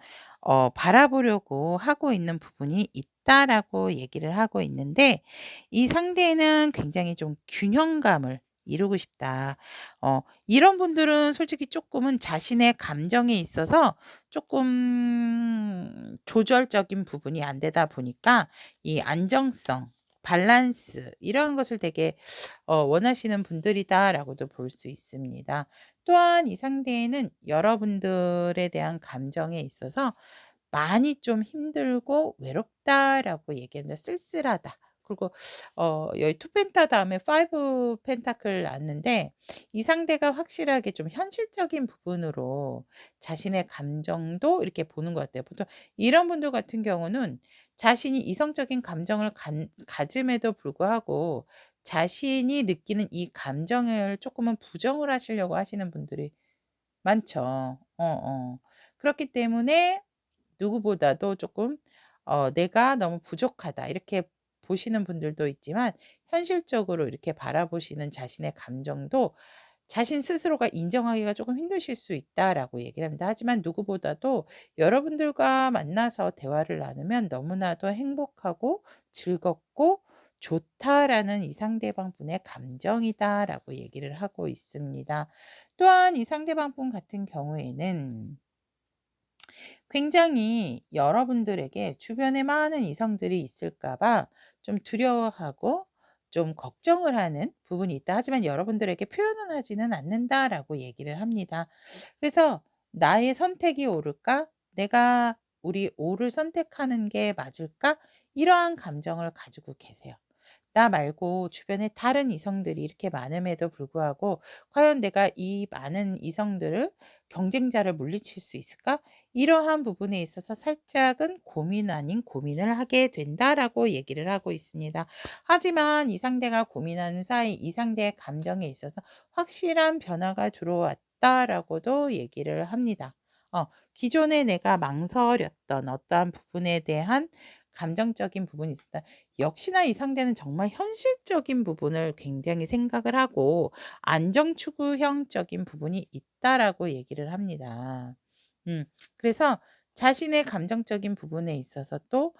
바라보려고 하고 있는 부분이 있다라고 얘기를 하고 있는데, 이 상대는 굉장히 좀 균형감을 이루고 싶다. 이런 분들은 솔직히 조금은 자신의 감정에 있어서 조금 조절적인 부분이 안 되다 보니까 이 안정성, 밸런스 이런 것을 되게 원하시는 분들이다라고도 볼 수 있습니다. 또한 이 상대에는 여러분들에 대한 감정에 있어서 많이 좀 힘들고 외롭다라고 얘기하는데, 쓸쓸하다. 그리고 여기 투 펜타 다음에 파이브 펜타클 났는데, 이 상대가 확실하게 좀 현실적인 부분으로 자신의 감정도 이렇게 보는 것 같아요. 보통 이런 분들 같은 경우는 자신이 이성적인 감정을 가짐에도 불구하고 자신이 느끼는 이 감정을 조금은 부정을 하시려고 하시는 분들이 많죠. 그렇기 때문에 누구보다도 조금 '내가 너무 부족하다.' 이렇게 보시는 분들도 있지만, 현실적으로 이렇게 바라보시는 자신의 감정도 자신 스스로가 인정하기가 조금 힘드실 수 있다라고 얘기를 합니다. 하지만 누구보다도 여러분들과 만나서 대화를 나누면 너무나도 행복하고 즐겁고 좋다라는 이 상대방 분의 감정이다라고 얘기를 하고 있습니다. 또한 이 상대방 분 같은 경우에는 굉장히 여러분들에게 주변에 많은 이성들이 있을까 봐 좀 두려워하고 좀 걱정을 하는 부분이 있다. 하지만 여러분들에게 표현은 하지는 않는다라고 얘기를 합니다. 그래서 '나의 선택이 옳을까? 내가 우리 O를 선택하는 게 맞을까?' 이러한 감정을 가지고 계세요. 나 말고 주변에 다른 이성들이 이렇게 많음에도 불구하고 '과연 내가 이 많은 이성들을 경쟁자를 물리칠 수 있을까?' 이러한 부분에 있어서 살짝은 고민 아닌 고민을 하게 된다라고 얘기를 하고 있습니다. 하지만 이 상대가 고민하는 사이 이 상대의 감정에 있어서 확실한 변화가 들어왔다라고도 얘기를 합니다. 기존에 내가 망설였던 어떠한 부분에 대한 감정적인 부분이 있었다. 역시나 이 상대는 정말 현실적인 부분을 굉장히 생각을 하고 안정 추구형적인 부분이 있다라고 얘기를 합니다. 그래서 자신의 감정적인 부분에 있어서 또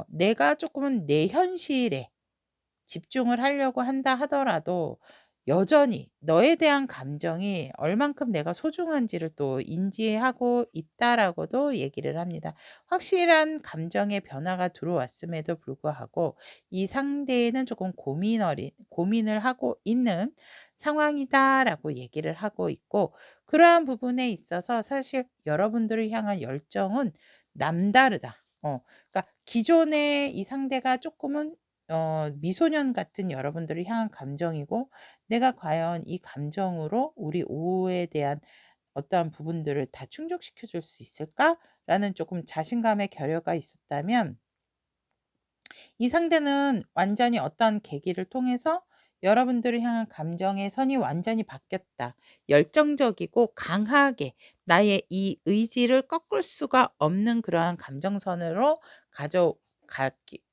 내가 조금은 내 현실에 집중을 하려고 한다 하더라도 여전히 너에 대한 감정이 얼만큼 내가 소중한지를 또 인지하고 있다라고도 얘기를 합니다. 확실한 감정의 변화가 들어왔음에도 불구하고 이 상대는 조금 고민을 하고 있는 상황이다라고 얘기를 하고 있고, 그러한 부분에 있어서 사실 여러분들을 향한 열정은 남다르다. 그러니까 기존에 이 상대가 조금은 미소년 같은 여러분들을 향한 감정이고, '내가 과연 이 감정으로 우리 오후에 대한 어떠한 부분들을 다 충족시켜 줄 수 있을까?'라는 조금 자신감의 결여가 있었다면, 이 상대는 완전히 어떠한 계기를 통해서 여러분들을 향한 감정의 선이 완전히 바뀌었다. 열정적이고 강하게 나의 이 의지를 꺾을 수가 없는 그러한 감정선으로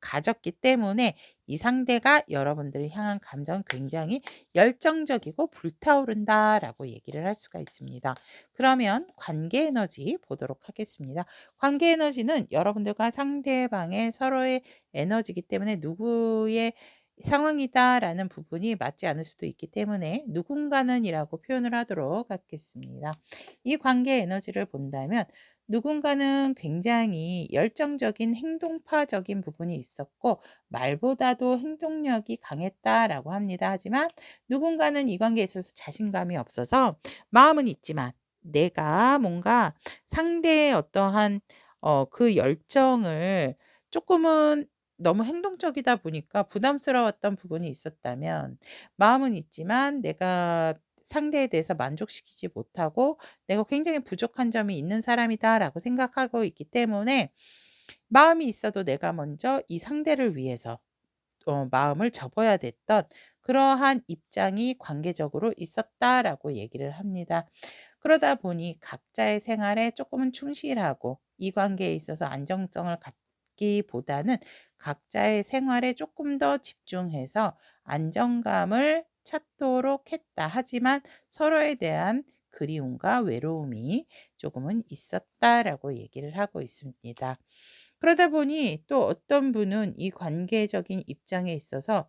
가졌기 때문에 이 상대가 여러분들을 향한 감정 굉장히 열정적이고 불타오른다라고 얘기를 할 수가 있습니다. 그러면 관계 에너지 보도록 하겠습니다. 관계 에너지는 여러분들과 상대방의 서로의 에너지이기 때문에 누구의 상황이다라는 부분이 맞지 않을 수도 있기 때문에 누군가는이라고 표현을 하도록 하겠습니다. 이 관계 에너지를 본다면 누군가는 굉장히 열정적인 행동파적인 부분이 있었고 말보다도 행동력이 강했다라고 합니다. 하지만 누군가는 이 관계에 있어서 자신감이 없어서 마음은 있지만 내가 뭔가 상대의 어떠한 그 열정을 쪼끔은 너무 행동적이다 보니까 부담스러웠던 부분이 있었다면 마음은 있지만 내가 상대에 대해서 만족시키지 못하고 '내가 굉장히 부족한 점이 있는 사람이다.'라고 생각하고 있기 때문에 마음이 있어도 내가 먼저 이 상대를 위해서 마음을 접어야 됐던 그러한 입장이 관계적으로 있었다라고 얘기를 합니다. 그러다 보니 각자의 생활에 쪼끔은 충실하고 이 관계에 있어서 안정성을 갖기보다는 각자의 생활에 쪼끔 더 집중해서 안정감을 찾도록 했다. 하지만 서로에 대한 그리움과 외로움이 조금은 있었다라고 얘기를 하고 있습니다. 그러다 보니 또 어떤 분은 이 관계적인 입장에 있어서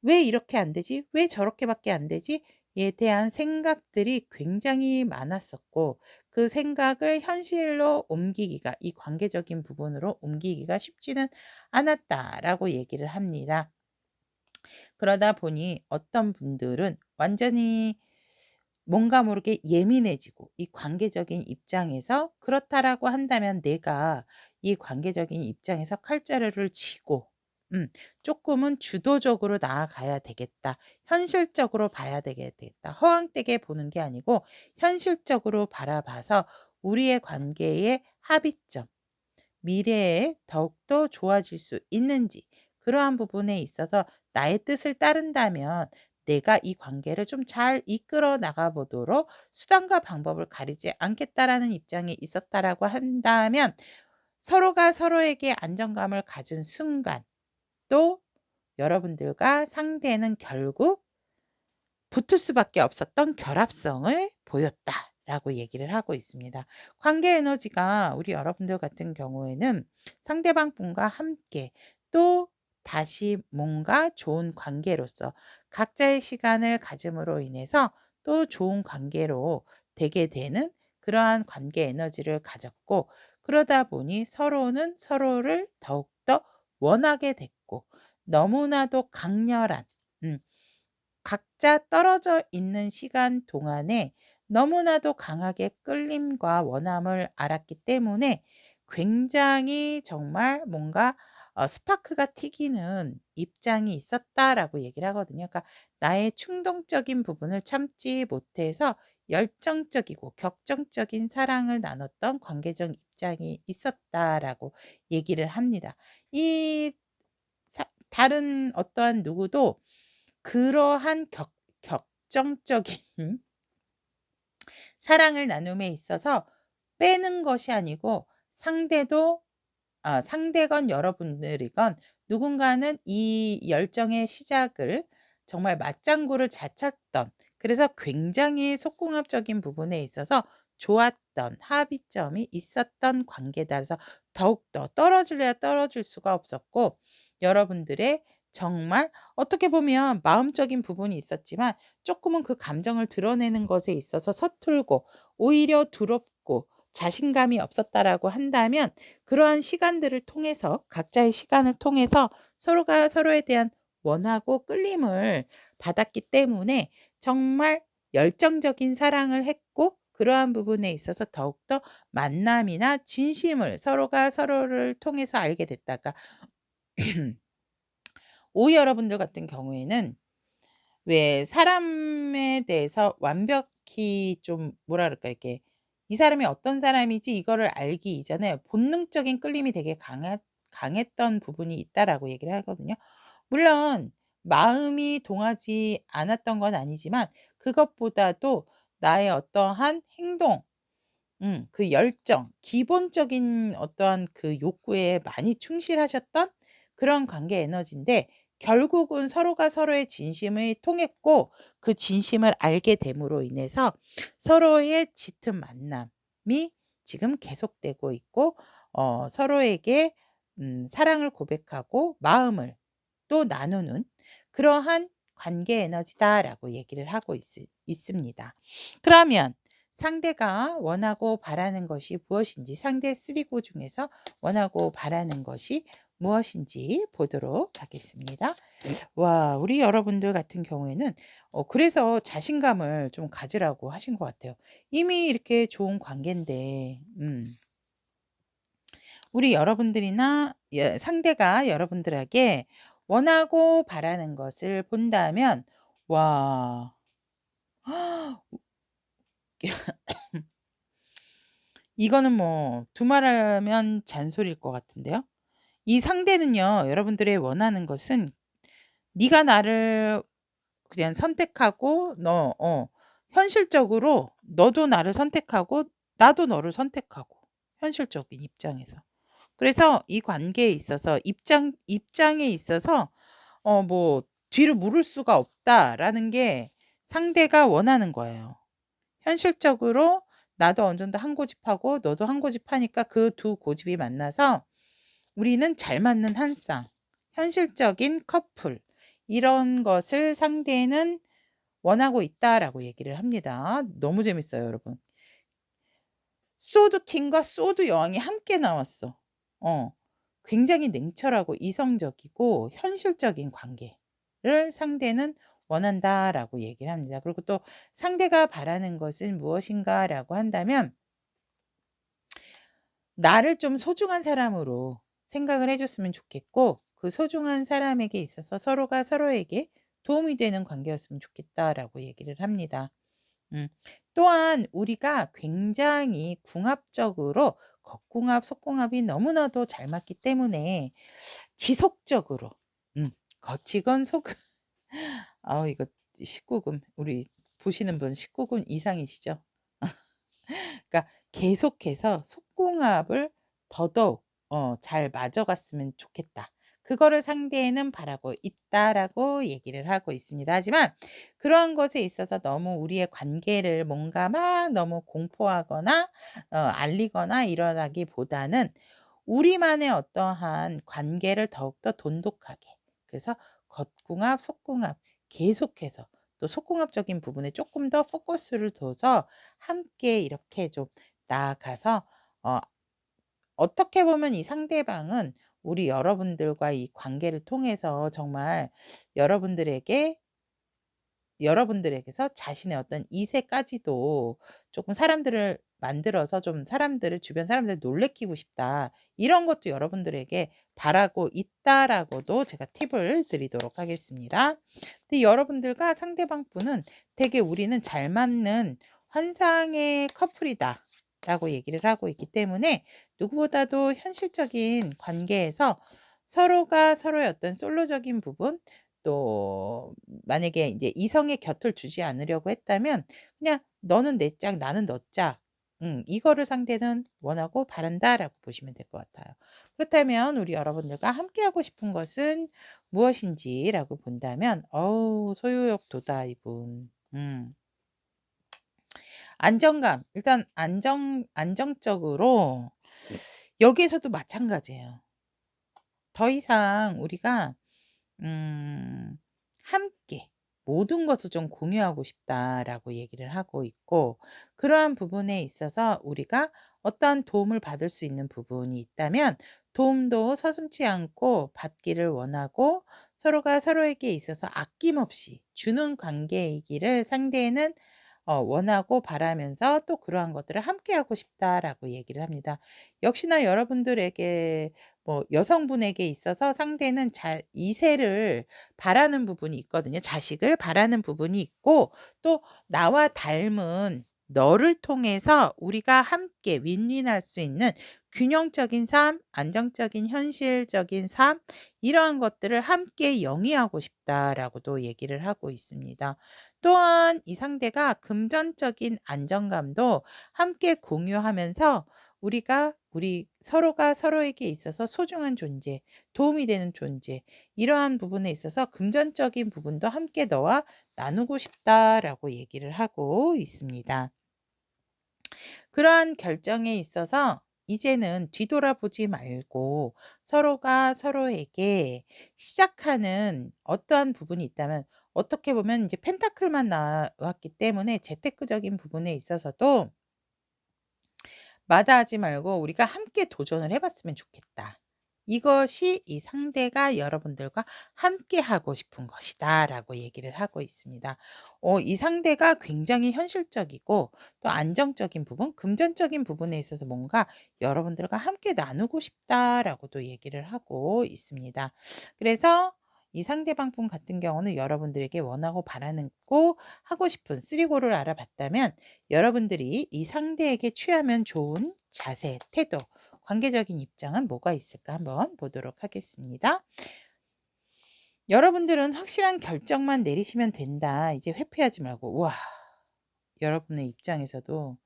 '왜 이렇게 안 되지? 왜 저렇게 밖에 안 되지?' 에 대한 생각들이 굉장히 많았었고 그 생각을 현실로 옮기기가 이 관계적인 부분으로 옮기기가 쉽지는 않았다라고 얘기를 합니다. 그러다 보니 어떤 분들은 완전히 뭔가 모르게 예민해지고 이 관계적인 입장에서 그렇다라고 한다면 내가 이 관계적인 입장에서 칼자루를 쥐고 쪼끔은 주도적으로 나아가야 되겠다. 현실적으로 봐야 되겠다. 허황되게 보는 게 아니고 현실적으로 바라봐서 우리의 관계의 합의점 미래에 더욱더 좋아질 수 있는지 그러한 부분에 있어서 나의 뜻을 따른다면 내가 이 관계를 좀 잘 이끌어 나가 보도록 수단과 방법을 가리지 않겠다라는 입장에 있었다라고 한다면 서로가 서로에게 안정감을 가진 순간 또 여러분들과 상대는 결국 붙을 수밖에 없었던 결합성을 보였다라고 얘기를 하고 있습니다. 관계 에너지가 우리 여러분들 같은 경우에는 상대방 분과 함께 또 다시 뭔가 좋은 관계로서 각자의 시간을 가짐으로 인해서 또 좋은 관계로 되게 되는 그러한 관계 에너지를 가졌고 그러다 보니 서로는 서로를 더욱더 원하게 됐고 너무나도 강렬한 음 각자 떨어져 있는 시간 동안에 너무나도 강하게 끌림과 원함을 알았기 때문에 굉장히 정말 뭔가 스파크가 튀기는 입장이 있었다라고 얘기를 하거든요. 그러니까 나의 충동적인 부분을 참지 못해서 열정적이고 격정적인 사랑을 나눴던 관계적 입장이 있었다라고 얘기를 합니다. 이 다른 어떠한 누구도 그러한 격정적인 사랑을 나눔에 있어서 빼는 것이 아니고 상대도 상대건 여러분들이건 누군가는 이 열정의 시작을 정말 맞장구를 잘 쳤던 그래서 굉장히 속궁합적인 부분에 있어서 좋았던 합의점이 있었던 관계다. 그래서 더욱더 떨어질래야 떨어질 수가 없었고 여러분들의 정말 어떻게 보면 마음적인 부분이 있었지만 쪼끔은 그 감정을 드러내는 것에 있어서 서툴고 오히려 두렵고 자신감이 없었다라고 한다면 그러한 시간들을 통해서 각자의 시간을 통해서 서로가 서로에 대한 원하고 끌림을 받았기 때문에 정말 열정적인 사랑을 했고 그러한 부분에 있어서 더욱더 만남이나 진심을 서로가 서로를 통해서 알게 됐다가 여러분들 같은 경우에는 왜 사람에 대해서 완벽히 좀 뭐라 그럴까 이렇게 '이 사람이 어떤 사람이지.' 이거를 알기 이전에 본능적인 끌림이 되게 강했던 부분이 있다라고 얘기를 하거든요. 물론 마음이 동하지 않았던 건 아니지만 그것보다도 나의 어떠한 행동 그 열정 기본적인 어떠한 그 욕구에 많이 충실하셨던 그런 관계 에너지인데 결국은 서로가 서로의 진심을 통했고 그 진심을 알게 됨으로 인해서 서로의 짙은 만남이 지금 계속되고 있고 서로에게 사랑을 고백하고 마음을 또 나누는 그러한 관계 에너지다라고 얘기를 하고 있습니다. 그러면 상대가 원하고 바라는 것이 무엇인지, 상대 쓰리고 중에서 원하고 바라는 것이 무엇인지 보도록 하겠습니다. 와, 우리 여러분들 같은 경우에는 그래서 자신감을 좀 가지라고 하신 것 같아요. 이미 이렇게 좋은 관계인데 우리 여러분들이나 상대가 여러분들에게 원하고 바라는 것을 본다면 와 이거는 뭐 두말하면 잔소리일 것 같은데요. 이 상대는요, 여러분들의 원하는 것은 네가 나를 그냥 선택하고 현실적으로 너도 나를 선택하고 나도 너를 선택하고 현실적인 입장에서. 그래서 이 관계에 있어서 입장에 있어서 뭐 뒤를 물을 수가 없다라는 게 상대가 원하는 거예요. 현실적으로 나도 어느 정도 한 고집하고 너도 한 고집하니까 그 두 고집이 만나서 우리는 잘 맞는 한 쌍, 현실적인 커플 이런 것을 상대는 원하고 있다라고 얘기를 합니다. 너무 재밌어요, 여러분. 소드 킹과 소드 여왕이 함께 나왔어. 굉장히 냉철하고 이성적이고 현실적인 관계를 상대는 원한다라고 얘기를 합니다. 그리고 또 상대가 바라는 것은 무엇인가라고 한다면 나를 좀 소중한 사람으로 생각을 해 줬으면 좋겠고 그 소중한 사람에게 있어서 서로가 서로에게 도움이 되는 관계였으면 좋겠다라고 얘기를 합니다. 또한 우리가 굉장히 궁합적으로 겉궁합, 속궁합이 너무나도 잘 맞기 때문에 지속적으로 겉이건 속 이거 19금 우리 보시는 분 19금 이상이시죠? 그러니까 계속해서 속궁합을 더더욱 잘 맞아갔으면 좋겠다. 그거를 상대는 바라고 있다라고 얘기를 하고 있습니다. 하지만 그러한 것에 있어서 너무 우리의 관계를 뭔가 막 너무 공포하거나 알리거나 이러라기보다는 우리만의 어떠한 관계를 더욱더 돈독하게 그래서 겉궁합, 속궁합 계속해서 또 속궁합적인 부분에 조금 더 포커스를 둬서 함께 이렇게 좀 나아가서 어떻게 보면 이 상대방은 우리 여러분들과 이 관계를 통해서 정말 여러분들에게 여러분들에게서 자신의 어떤 이세까지도 조금 사람들을 만들어서 좀 사람들을 주변 사람들을 놀래키고 싶다. 이런 것도 여러분들에게 바라고 있다라고도 제가 팁을 드리도록 하겠습니다. 근데 여러분들과 상대방 분은 되게 우리는 잘 맞는 환상의 커플이다. 라고 얘기를 하고 있기 때문에 누구보다도 현실적인 관계에서 서로가 서로의 어떤 솔로적인 부분 또 만약에 이제 이성의 곁을 주지 않으려고 했다면 그냥 "너는 내 짝 나는 너 짝." 이거를 상대는 원하고 바란다라고 보시면 될 것 같아요. 그렇다면 우리 여러분들과 함께하고 싶은 것은 무엇인지라고 본다면 소유욕 도다 이분. 안정감. 일단 안정적으로 여기에서도 마찬가지예요. 더 이상 우리가 음 함께 모든 것을 좀 공유하고 싶다라고 얘기를 하고 있고 그러한 부분에 있어서 우리가 어떠한 도움을 받을 수 있는 부분이 있다면 도움도 서슴지 않고 받기를 원하고 서로가 서로에게 있어서 아낌없이 주는 관계이기를 상대는 원하고 바라면서 또 그러한 것들을 함께하고 싶다라고 얘기를 합니다. 역시나 여러분들에게 뭐 여성분에게 있어서 상대는 이세를 바라는 부분이 있거든요. 자식을 바라는 부분이 있고 또 나와 닮은 너를 통해서 우리가 함께 윈윈할 수 있는 균형적인 삶, 안정적인 현실적인 삶 이러한 것들을 함께 영위하고 싶다라고도 얘기를 하고 있습니다. 또한 이 상대가 금전적인 안정감도 함께 공유하면서 우리 서로가 서로에게 있어서 소중한 존재, 도움이 되는 존재 이러한 부분에 있어서 금전적인 부분도 함께 너와 나누고 싶다라고 얘기를 하고 있습니다. 그러한 결정에 있어서 이제는 뒤돌아보지 말고 서로가 서로에게 시작하는 어떠한 부분이 있다면 어떻게 보면 이제 펜타클만 나왔기 때문에 재테크적인 부분에 있어서도 마다하지 말고 우리가 함께 도전을 해 봤으면 좋겠다. 이것이 이 상대가 여러분들과 함께 하고 싶은 것이다라고 얘기를 하고 있습니다. 이 상대가 굉장히 현실적이고 또 안정적인 부분, 금전적인 부분에 있어서 뭔가 여러분들과 함께 나누고 싶다라고도 얘기를 하고 있습니다. 그래서 이 상대방 분 같은 경우는 여러분들에게 원하고 바라는 고 하고 싶은 쓰리고를 알아봤다면 여러분들이 이 상대에게 취하면 좋은 자세, 태도, 관계적인 입장은 뭐가 있을까 한번 보도록 하겠습니다. 여러분들은 확실한 결정만 내리시면 된다. 이제 회피하지 말고 와 여러분의 입장에서도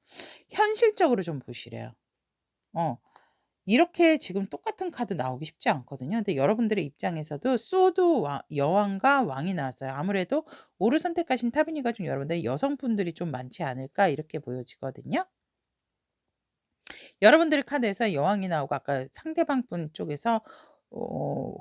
현실적으로 좀 보시래요. 어 이렇게 지금 똑같은 카드 나오기 쉽지 않거든요. 근데 여러분들의 입장에서도 소드 여왕과 왕이 나왔어요. 아무래도 오를 선택하신 타비니가 좀 여러분들 여성분들이 좀 많지 않을까 이렇게 보여지거든요. 여러분들의 카드에서 여왕이 나오고 아까 상대방 분 쪽에서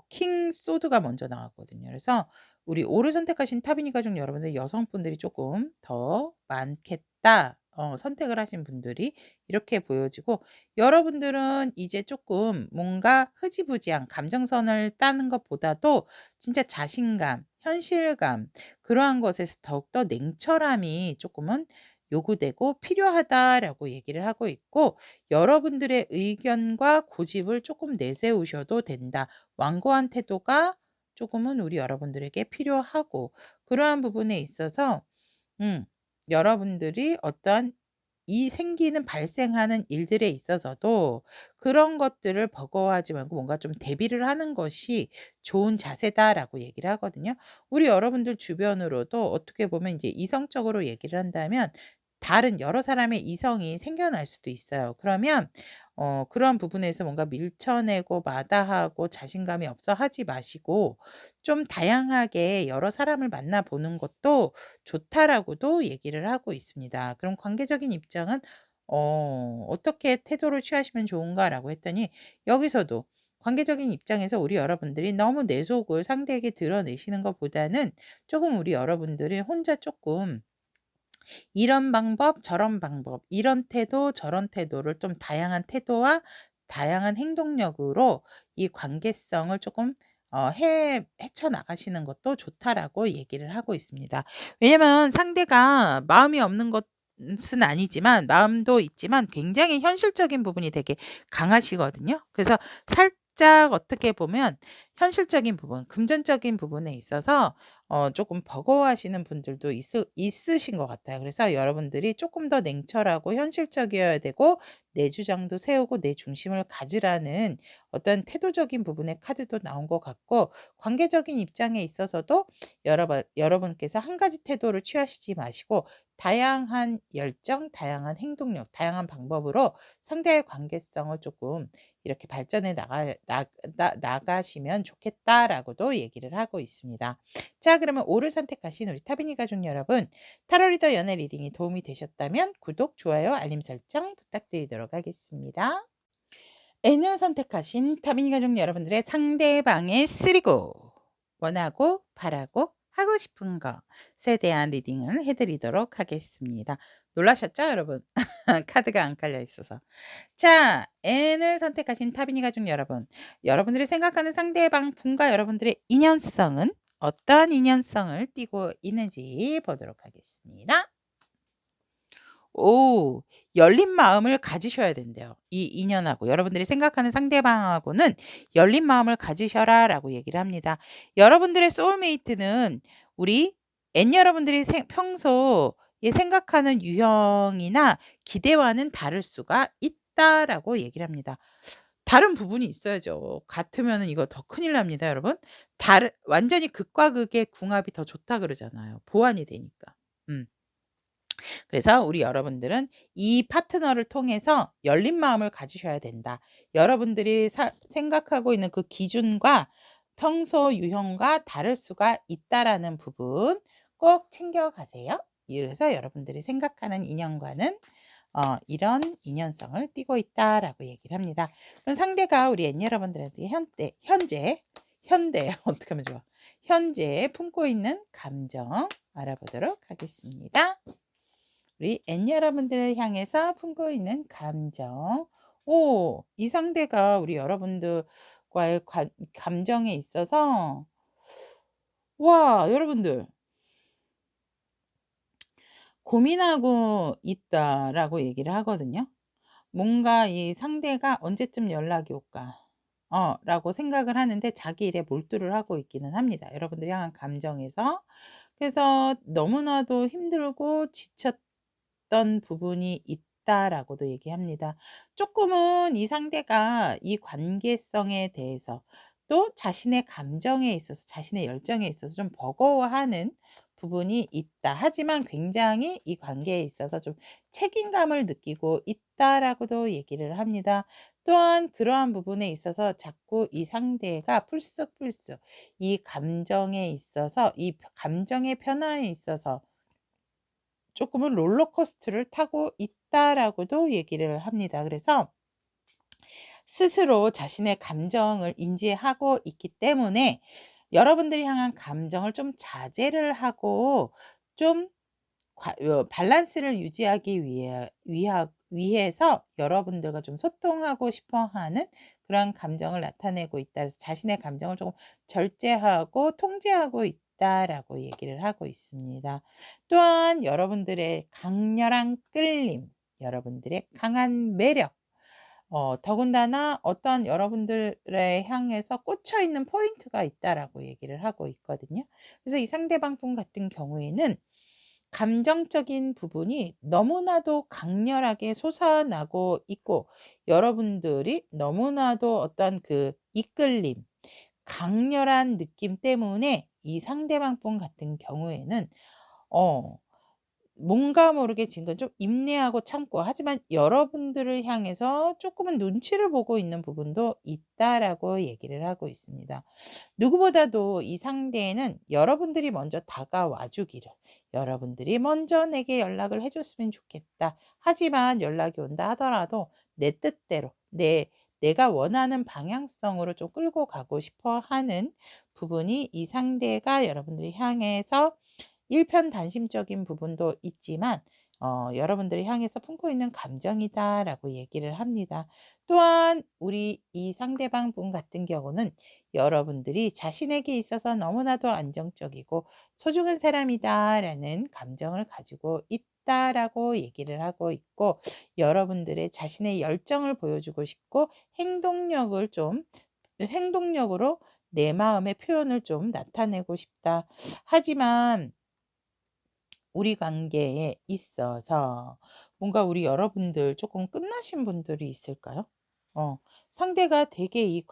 킹 소드가 먼저 나왔거든요. 그래서 우리 오를 선택하신 타비니 가족 여러분들 여성분들이 조금 더 많겠다. 선택을 하신 분들이 이렇게 보여지고 여러분들은 이제 조금 뭔가 흐지부지한 감정선을 따는 것보다도 진짜 자신감, 현실감 그러한 것에서 더욱더 냉철함이 조금은 요구되고 필요하다라고 얘기를 하고 있고 여러분들의 의견과 고집을 조금 내세우셔도 된다. 완고한 태도가 조금은 우리 여러분들에게 필요하고 그러한 부분에 있어서 여러분들이 어떠한 이 생기는 발생하는 일들에 있어서도 그런 것들을 버거워하지 말고 뭔가 좀 대비를 하는 것이 좋은 자세다라고 얘기를 하거든요. 우리 여러분들 주변으로도 어떻게 보면 이제 이성적으로 얘기를 한다면 다른 여러 사람의 이성이 생겨날 수도 있어요. 그러면 그런 부분에서 뭔가 밀쳐내고 마다하고 자신감이 없어 하지 마시고 좀 다양하게 여러 사람을 만나 보는 것도 좋다라고도 얘기를 하고 있습니다. 그럼 관계적인 입장은 어떻게 태도를 취하시면 좋은가라고 했더니 여기서도 관계적인 입장에서 우리 여러분들이 너무 내 속을 상대에게 드러내시는 것보다는 조금 우리 여러분들이 혼자 조금 이런 방법 저런 방법 이런 태도 저런 태도를 좀 다양한 태도와 다양한 행동력으로 이 관계성을 조금 헤쳐나가시는 것도 좋다라고 얘기를 하고 있습니다. 왜냐면 상대가 마음이 없는 것은 아니지만 마음도 있지만 굉장히 현실적인 부분이 되게 강하시거든요. 그래서 살짝 어떻게 보면 현실적인 부분, 금전적인 부분에 있어서 조금 버거워하시는 분들도 있으신 것 같아요. 그래서 여러분들이 조금 더 냉철하고 현실적이어야 되고 내 주장도 세우고 내 중심을 가지라는 어떤 태도적인 부분의 카드도 나온 것 같고 관계적인 입장에 있어서도 여러분께서 한 가지 태도를 취하시지 마시고 다양한 열정, 다양한 행동력, 다양한 방법으로 상대의 관계성을 조금 이렇게 발전해 나가시면 좋겠다라고도 얘기를 하고 있습니다. 자, 그러면 오를 선택하신 우리 타비니 가족 여러분, 타로 리더 연애 리딩이 도움이 되셨다면 구독, 좋아요, 알림 설정 부탁드리도록 하겠습니다. N을 선택하신 타비니 가족 여러분들의 상대방의 쓰리고 원하고 바라고 하고 싶은 것에 대한 리딩을 해드리도록 하겠습니다. 놀라셨죠, 여러분? 카드가 안 깔려 있어서. 자, N을 선택하신 타비니 가족 여러분. 여러분들이 생각하는 상대방 분과 여러분들의 인연성은 어떠한 인연성을 띠고 있는지 보도록 하겠습니다. 오, 열린 마음을 가지셔야 된대요. 이 인연하고 여러분들이 생각하는 상대방하고는 열린 마음을 가지셔라라고 얘기를 합니다. 여러분들의 소울메이트는 우리 N 여러분들이 평소에 생각하는 유형이나 기대와는 다를 수가 있다라고 얘기를 합니다. 다른 부분이 있어야죠. 같으면은 이거 더 큰일 납니다, 여러분. 완전히 극과 극의 궁합이 더 좋다 그러잖아요. 보완이 되니까. 음. 그래서 우리 여러분들은 이 파트너를 통해서 열린 마음을 가지셔야 된다. 여러분들이 생각하고 있는 그 기준과 평소 유형과 다를 수가 있다라는 부분 꼭 챙겨가세요. 그래서 여러분들이 생각하는 인연과는 이런 인연성을 띠고 있다라고 얘기를 합니다. 그럼 상대가 우리 N 여러분들한테 현대 어떻게 하면 좋아? 현재 품고 있는 감정 알아보도록 하겠습니다. 우리 N 여러분들을 향해서 품고 있는 감정. 오, 이 상대가 우리 여러분들과의 감정에 있어서 와, 여러분들 고민하고 있다라고 얘기를 하거든요. 뭔가 이 상대가 언제쯤 연락이 올까? 라고 생각을 하는데 자기 일에 몰두를 하고 있기는 합니다. 여러분들이 향한 감정에서. 그래서 너무나도 힘들고 지쳤던 부분이 있다라고도 얘기합니다. 조금은 이 상대가 이 관계성에 대해서 또 자신의 감정에 있어서 자신의 열정에 있어서 좀 버거워하는 부분이 있다. 하지만 굉장히 이 관계에 있어서 좀 책임감을 느끼고 있다라고도 얘기를 합니다. 또한 그러한 부분에 있어서 자꾸 이 상대가 풀썩풀썩 이 감정에 있어서 이 감정의 변화에 있어서 조금은 롤러코스터를 타고 있다라고도 얘기를 합니다. 그래서 스스로 자신의 감정을 인지하고 있기 때문에 여러분들이 향한 감정을 좀 자제를 하고 좀 밸런스를 유지하기 위해서 여러분들과 좀 소통하고 싶어 하는 그런 감정을 나타내고 있다. 그래서 자신의 감정을 조금 절제하고 통제하고 있다라고 얘기를 하고 있습니다. 또한 여러분들의 강렬한 끌림, 여러분들의 강한 매력, 더군다나 어떤 여러분들에 향해서 꽂혀 있는 포인트가 있다라고 얘기를 하고 있거든요. 그래서 이 상대방 분 같은 경우에는 감정적인 부분이 너무나도 강렬하게 솟아나고 있고 여러분들이 너무나도 어떤 그 이끌림, 강렬한 느낌 때문에 이 상대방 분 같은 경우에는 어 뭔가 모르게 지금 좀 인내하고 참고 하지만 여러분들을 향해서 조금은 눈치를 보고 있는 부분도 있다라고 얘기를 하고 있습니다. 누구보다도 이 상대에는 여러분들이 먼저 다가와 주기를, 여러분들이 먼저 내게 연락을 해 줬으면 좋겠다. 하지만 연락이 온다 하더라도 내 뜻대로 내가 원하는 방향성으로 좀 끌고 가고 싶어 하는 부분이 이 상대가 여러분들을 향해서 일편단심적인 부분도 있지만 여러분들을 향해서 품고 있는 감정이다라고 얘기를 합니다. 또한 우리 이 상대방 분 같은 경우는 여러분들이 자신에게 있어서 너무나도 안정적이고 소중한 사람이다라는 감정을 가지고 있다라고 얘기를 하고 있고 여러분들의 자신의 열정을 보여주고 싶고 행동력으로 내 마음의 표현을 좀 나타내고 싶다. 하지만 우리 관계에 있어서 뭔가 우리 여러분들 조금 끝나신 분들이 있을까요? 상대가 되게 이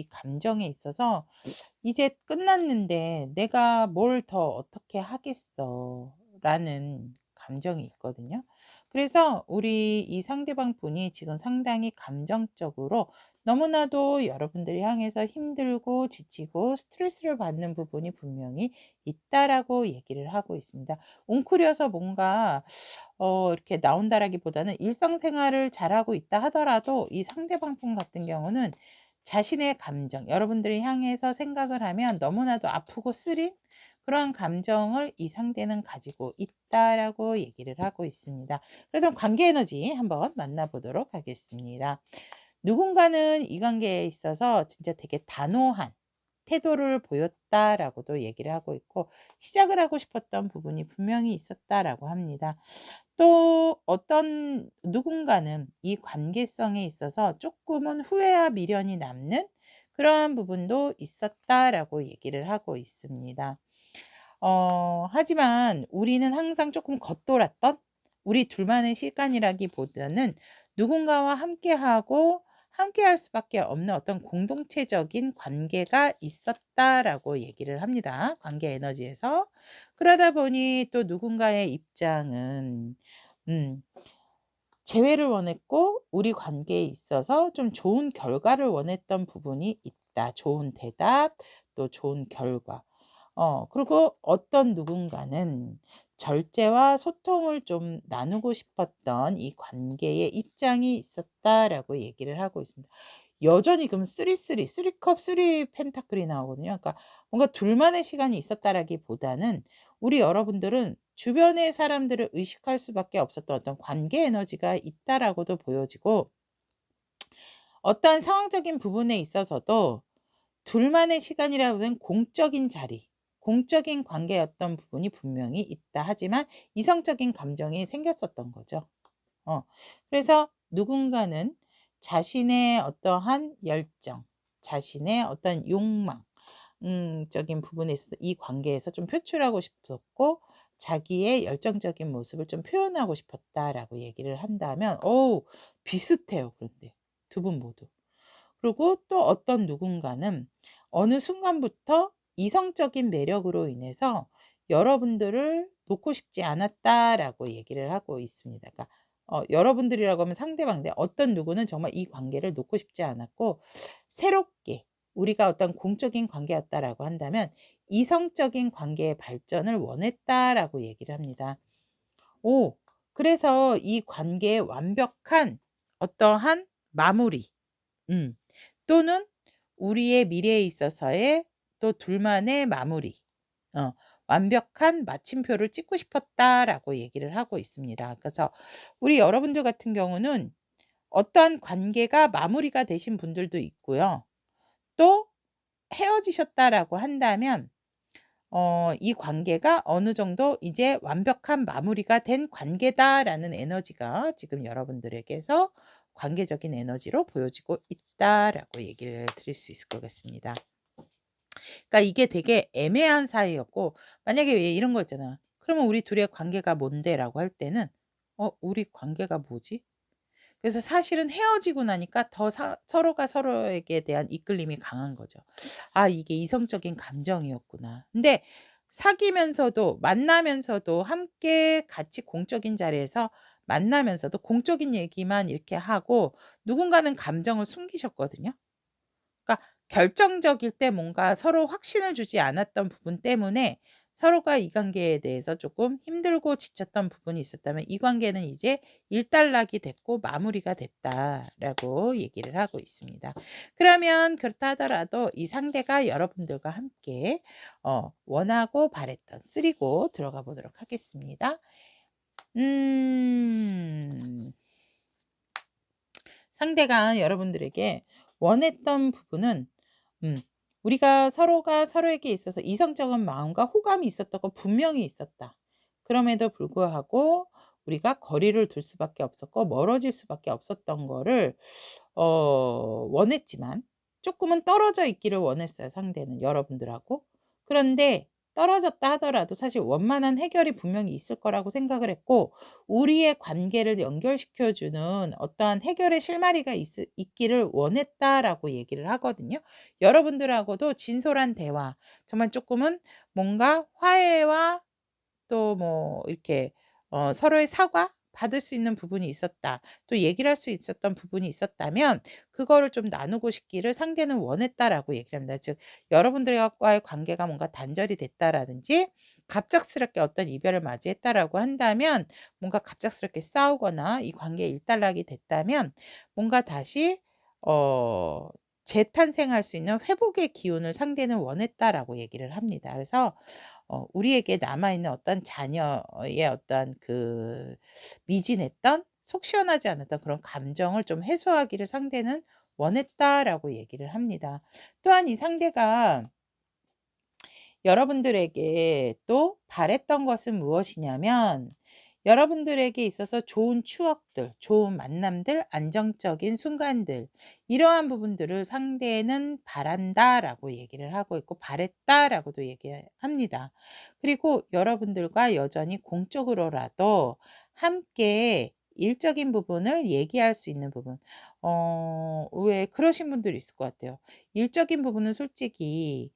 감정에 있어서 '이제 끝났는데 내가 뭘 더 어떻게 하겠어.'라는 감정이 있거든요. 그래서 우리 이 상대방 분이 지금 상당히 감정적으로 너무나도 여러분들을 향해서 힘들고 지치고 스트레스를 받는 부분이 분명히 있다라고 얘기를 하고 있습니다. 웅크려서 뭔가 이렇게 나온다라기보다는 일상생활을 잘하고 있다 하더라도 이 상대방 분 같은 경우는 자신의 감정, 여러분들을 향해서 생각을 하면 너무나도 아프고 쓰린 그런 감정을 이 상대는 가지고 있다라고 얘기를 하고 있습니다. 그래도 관계 에너지 한번 만나보도록 하겠습니다. 누군가는 이 관계에 있어서 진짜 되게 단호한 태도를 보였다라고도 얘기를 하고 있고 시작을 하고 싶었던 부분이 분명히 있었다라고 합니다. 또 어떤 누군가는 이 관계성에 있어서 조금은 후회와 미련이 남는 그러한 부분도 있었다라고 얘기를 하고 있습니다. 하지만 우리는 항상 조금 겉돌았던 우리 둘만의 시간이라기보다는 누군가와 함께하고 함께할 수밖에 없는 어떤 공동체적인 관계가 있었다라고 얘기를 합니다. 관계 에너지에서. 그러다 보니 또 누군가의 입장은 음 재회를 원했고 우리 관계에 있어서 좀 좋은 결과를 원했던 부분이 있다. 좋은 대답, 또 좋은 결과. 그리고 어떤 누군가는 절제와 소통을 좀 나누고 싶었던 이 관계의 입장이 있었다라고 얘기를 하고 있습니다. 여전히 그럼 3-3, 3컵 3 펜타클이 나오거든요. 그러니까 뭔가 둘만의 시간이 있었다라기보다는 우리 여러분들은 주변의 사람들을 의식할 수밖에 없었던 어떤 관계 에너지가 있다라고도 보여지고, 어떠한 상황적인 부분에 있어서도 둘만의 시간이라는 공적인 자리, 공적인 관계였던 부분이 분명히 있다 하지만 이성적인 감정이 생겼었던 거죠. 어. 그래서 누군가는 자신의 어떠한 열정, 자신의 어떤 욕망, 적인 부분에 있어서 이 관계에서 좀 표출하고 싶었고, 자기의 열정적인 모습을 좀 표현하고 싶었다라고 얘기를 한다면, 비슷해요. 그런데 두 분 모두. 그리고 또 어떤 누군가는 어느 순간부터 이성적인 매력으로 인해서 여러분들을 놓고 싶지 않았다라고 얘기를 하고 있습니다. 그러니까 여러분들이라고 하면 상대방인데, 어떤 누구는 정말 이 관계를 놓고 싶지 않았고 새롭게 우리가 어떤 공적인 관계였다라고 한다면 이성적인 관계의 발전을 원했다라고 얘기를 합니다. 오, 그래서 이 관계의 완벽한 어떠한 마무리, 음. 또는 우리의 미래에 있어서의 또 둘만의 마무리, 어 완벽한 마침표를 찍고 싶었다라고 얘기를 하고 있습니다. 그래서 우리 여러분들 같은 경우는 어떠한 관계가 마무리가 되신 분들도 있고요. 또 헤어지셨다라고 한다면 이 관계가 어느 정도 이제 완벽한 마무리가 된 관계다라는 에너지가 지금 여러분들에게서 관계적인 에너지로 보여지고 있다라고 얘기를 드릴 수 있을 것 같습니다. 그러니까 이게 되게 애매한 사이였고, 만약에 왜 이런 거 있잖아. 그러면 우리 둘의 관계가 뭔데라고 할 때는 우리 관계가 뭐지? 그래서 사실은 헤어지고 나니까 더 서로가 서로에게 대한 이끌림이 강한 거죠. '아, 이게 이성적인 감정이었구나.' 근데 사귀면서도 만나면서도 함께 같이 공적인 자리에서 만나면서도 공적인 얘기만 이렇게 하고 누군가는 감정을 숨기셨거든요. 그러니까 결정적일 때 뭔가 서로 확신을 주지 않았던 부분 때문에 서로가 이 관계에 대해서 조금 힘들고 지쳤던 부분이 있었다면, 이 관계는 이제 일단락이 됐고 마무리가 됐다라고 얘기를 하고 있습니다. 그러면 그렇다 하더라도 이 상대가 여러분들과 함께 원하고 바랬던 3고 들어가 보도록 하겠습니다. 상대가 여러분들에게 원했던 부분은, 음 우리가 서로가 서로에게 있어서 이성적인 마음과 호감이 있었던 거 분명히 있었다. 그럼에도 불구하고 우리가 거리를 둘 수밖에 없었고 멀어질 수밖에 없었던 거를 원했지만, 조금은 떨어져 있기를 원했어요, 상대는 여러분들하고. 그런데 떨어졌다 하더라도 사실 원만한 해결이 분명히 있을 거라고 생각을 했고, 우리의 관계를 연결시켜 주는 어떠한 해결의 실마리가 있기를 원했다라고 얘기를 하거든요. 여러분들하고도 진솔한 대화, 정말 조금은 뭔가 화해와 또 뭐 이렇게 서로의 사과 받을 수 있는 부분이 있었다, 또 얘기를 할 수 있었던 부분이 있었다면 그거를 좀 나누고 싶기를 상대는 원했다라고 얘기를 합니다. 즉 여러분들과의 관계가 뭔가 단절이 됐다라든지 갑작스럽게 어떤 이별을 맞이했다라고 한다면, 뭔가 갑작스럽게 싸우거나 이 관계의 일단락이 됐다면 뭔가 다시 어 재탄생할 수 있는 회복의 기운을 상대는 원했다라고 얘기를 합니다. 그래서 우리에게 남아있는 어떤 자녀의 어떤 그 미진했던 속 시원하지 않았던 그런 감정을 좀 해소하기를 상대는 원했다라고 얘기를 합니다. 또한 이 상대가 여러분들에게 또 바랬던 것은 무엇이냐면, 여러분들에게 있어서 좋은 추억들, 좋은 만남들, 안정적인 순간들, 이러한 부분들을 상대는 바란다라고 얘기를 하고 있고 바랬다라고도 얘기합니다. 그리고 여러분들과 여전히 공적으로라도 함께 일적인 부분을 얘기할 수 있는 부분. 왜 그러신 분들이 있을 것 같아요. 일적인 부분은 솔직히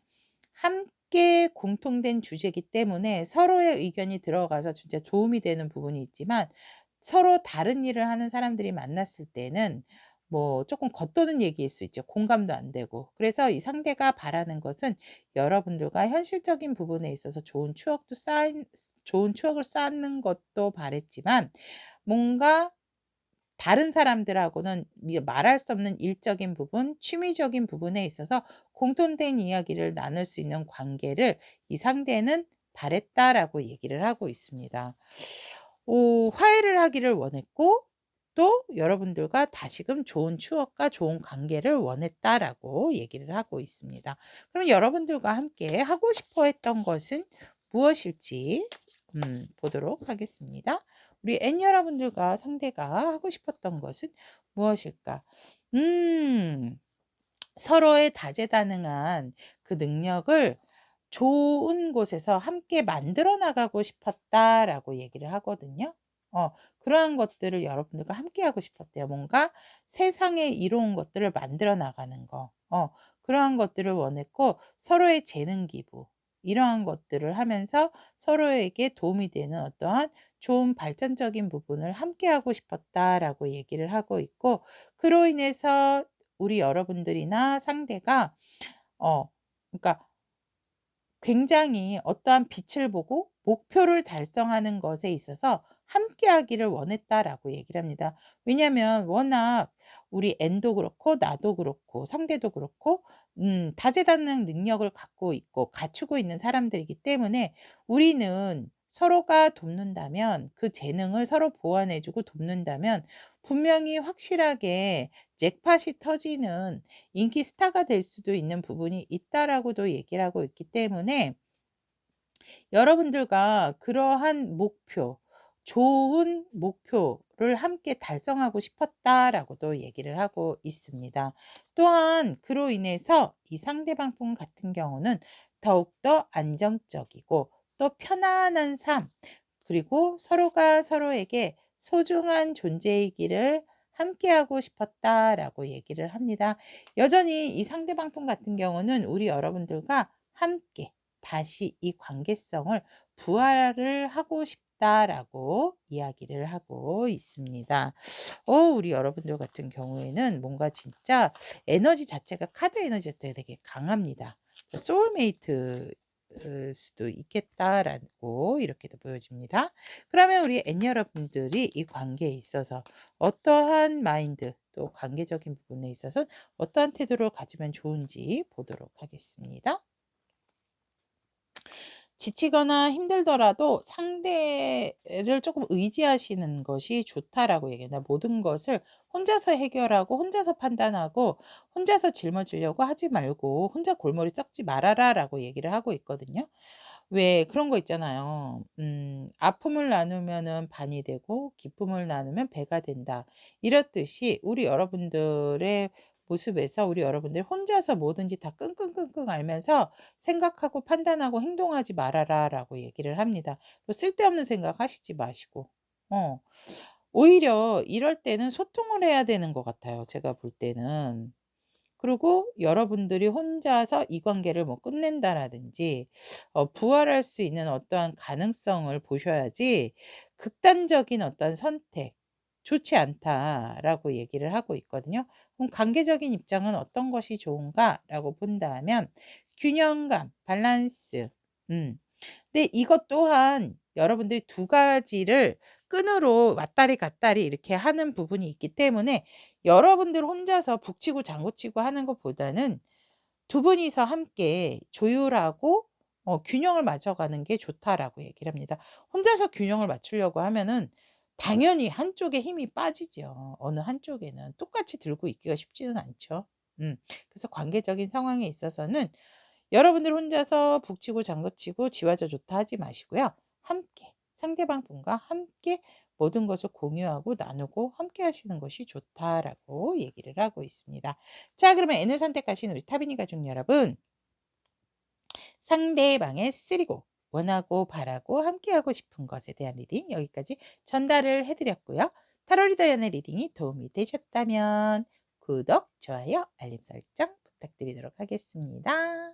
함께 공통된 주제이기 때문에 서로의 의견이 들어가서 진짜 도움이 되는 부분이 있지만, 서로 다른 일을 하는 사람들이 만났을 때는 뭐 조금 겉도는 얘기일 수 있죠. 공감도 안 되고. 그래서 이 상대가 바라는 것은 여러분들과 현실적인 부분에 있어서 좋은 추억을 쌓는 것도 바랬지만, 뭔가 다른 사람들하고는 말할 수 없는 일적인 부분, 취미적인 부분에 있어서 공통된 이야기를 나눌 수 있는 관계를 이 상대는 바랬다라고 얘기를 하고 있습니다. 화해를 하기를 원했고 또 여러분들과 다시금 좋은 추억과 좋은 관계를 원했다라고 얘기를 하고 있습니다. 그럼 여러분들과 함께 하고 싶어 했던 것은 무엇일지 보도록 하겠습니다. 우리 N 여러분들과 상대가 하고 싶었던 것은 무엇일까? 서로의 다재다능한 그 능력을 좋은 곳에서 함께 만들어 나가고 싶었다라고 얘기를 하거든요. 그러한 것들을 여러분들과 함께 하고 싶었대요. 뭔가 세상에 이로운 것들을 만들어 나가는 거. 그러한 것들을 원했고 서로의 재능 기부 이러한 것들을 하면서 서로에게 도움이 되는 어떠한 좋은 발전적인 부분을 함께 하고 싶었다라고 얘기를 하고 있고 그로 인해서 우리 여러분들이나 상대가 그러니까 굉장히 어떠한 빛을 보고 목표를 달성하는 것에 있어서 함께하기를 원했다라고 얘기를 합니다. 왜냐하면 워낙 우리 N도 그렇고 나도 그렇고 상대도 그렇고 다재다능 능력을 갖고 있고 갖추고 있는 사람들이기 때문에 우리는 서로가 돕는다면 그 재능을 서로 보완해 주고 돕는다면 분명히 확실하게 잭팟이 터지는 인기 스타가 될 수도 있는 부분이 있다라고도 얘기를 하고 있기 때문에 여러분들과 그러한 목표, 좋은 목표를 함께 달성하고 싶었다라고도 얘기를 하고 있습니다. 또한 그로 인해서 이 상대방 분 같은 경우는 더욱더 안정적이고 또 편안한 삶, 그리고 서로가 서로에게 소중한 존재이기를 함께하고 싶었다라고 얘기를 합니다. 여전히 이 상대방 분 같은 경우는 우리 여러분들과 함께 다시 이 관계성을 부활을 하고 싶다라고 이야기를 하고 있습니다. 우리 여러분들 같은 경우에는 뭔가 진짜 에너지 자체가 카드 에너지 자체가 되게 강합니다. 소울메이트 수도 있겠다라고 이렇게도 보여집니다. 그러면 우리 N 여러분들이 이 관계에 있어서 어떠한 마인드 또 관계적인 부분에 있어서 어떠한 태도를 가지면 좋은지 보도록 하겠습니다. 지치거나 힘들더라도 상대를 조금 의지하시는 것이 좋다라고 얘기합니다. 모든 것을 혼자서 해결하고 혼자서 판단하고 혼자서 짊어지려고 하지 말고 혼자 골머리 썩지 말아라라고 얘기를 하고 있거든요. 왜 그런 거 있잖아요. 아픔을 나누면은 반이 되고 기쁨을 나누면 배가 된다. 이렇듯이 우리 여러분들의 모습에서 우리 여러분들이 혼자서 뭐든지 다 끙끙끙끙 앓면서 생각하고 판단하고 행동하지 말아라라고 얘기를 합니다. 쓸데없는 생각 하시지 마시고. 어. 오히려 이럴 때는 소통을 해야 되는 것 같아요, 제가 볼 때는. 그리고 여러분들이 혼자서 이 관계를 뭐 끝낸다라든지 부활할 수 있는 어떠한 가능성을 보셔야지 극단적인 어떤 선택 좋지 않다라고 얘기를 하고 있거든요. 그럼 관계적인 입장은 어떤 것이 좋은가라고 본다면 균형감, 밸런스. 근데 이것 또한 여러분들이 두 가지를 끈으로 왔다리 갔다리 이렇게 하는 부분이 있기 때문에 여러분들 혼자서 북치고 장구치고 하는 것보다는 두 분이서 함께 조율하고 균형을 맞춰가는 게 좋다라고 얘기를 합니다. 혼자서 균형을 맞추려고 하면은 당연히 한쪽에 힘이 빠지죠. 어느 한쪽에는 똑같이 들고 있기가 쉽지는 않죠. 그래서 관계적인 상황에 있어서는 여러분들 혼자서 북치고 장구치고 지와 저 좋다 하지 마시고요. 함께 상대방 분과 함께 모든 것을 공유하고 나누고 함께 하시는 것이 좋다라고 얘기를 하고 있습니다. 자, 그러면 N을 선택하신 우리 타비니 가족 여러분, 상대방의 쓰리고 원하고 바라고 함께하고 싶은 것에 대한 리딩 여기까지 전달을 해드렸고요. 타로 리더 연의 리딩이 도움이 되셨다면 구독, 좋아요, 알림 설정 부탁드리도록 하겠습니다.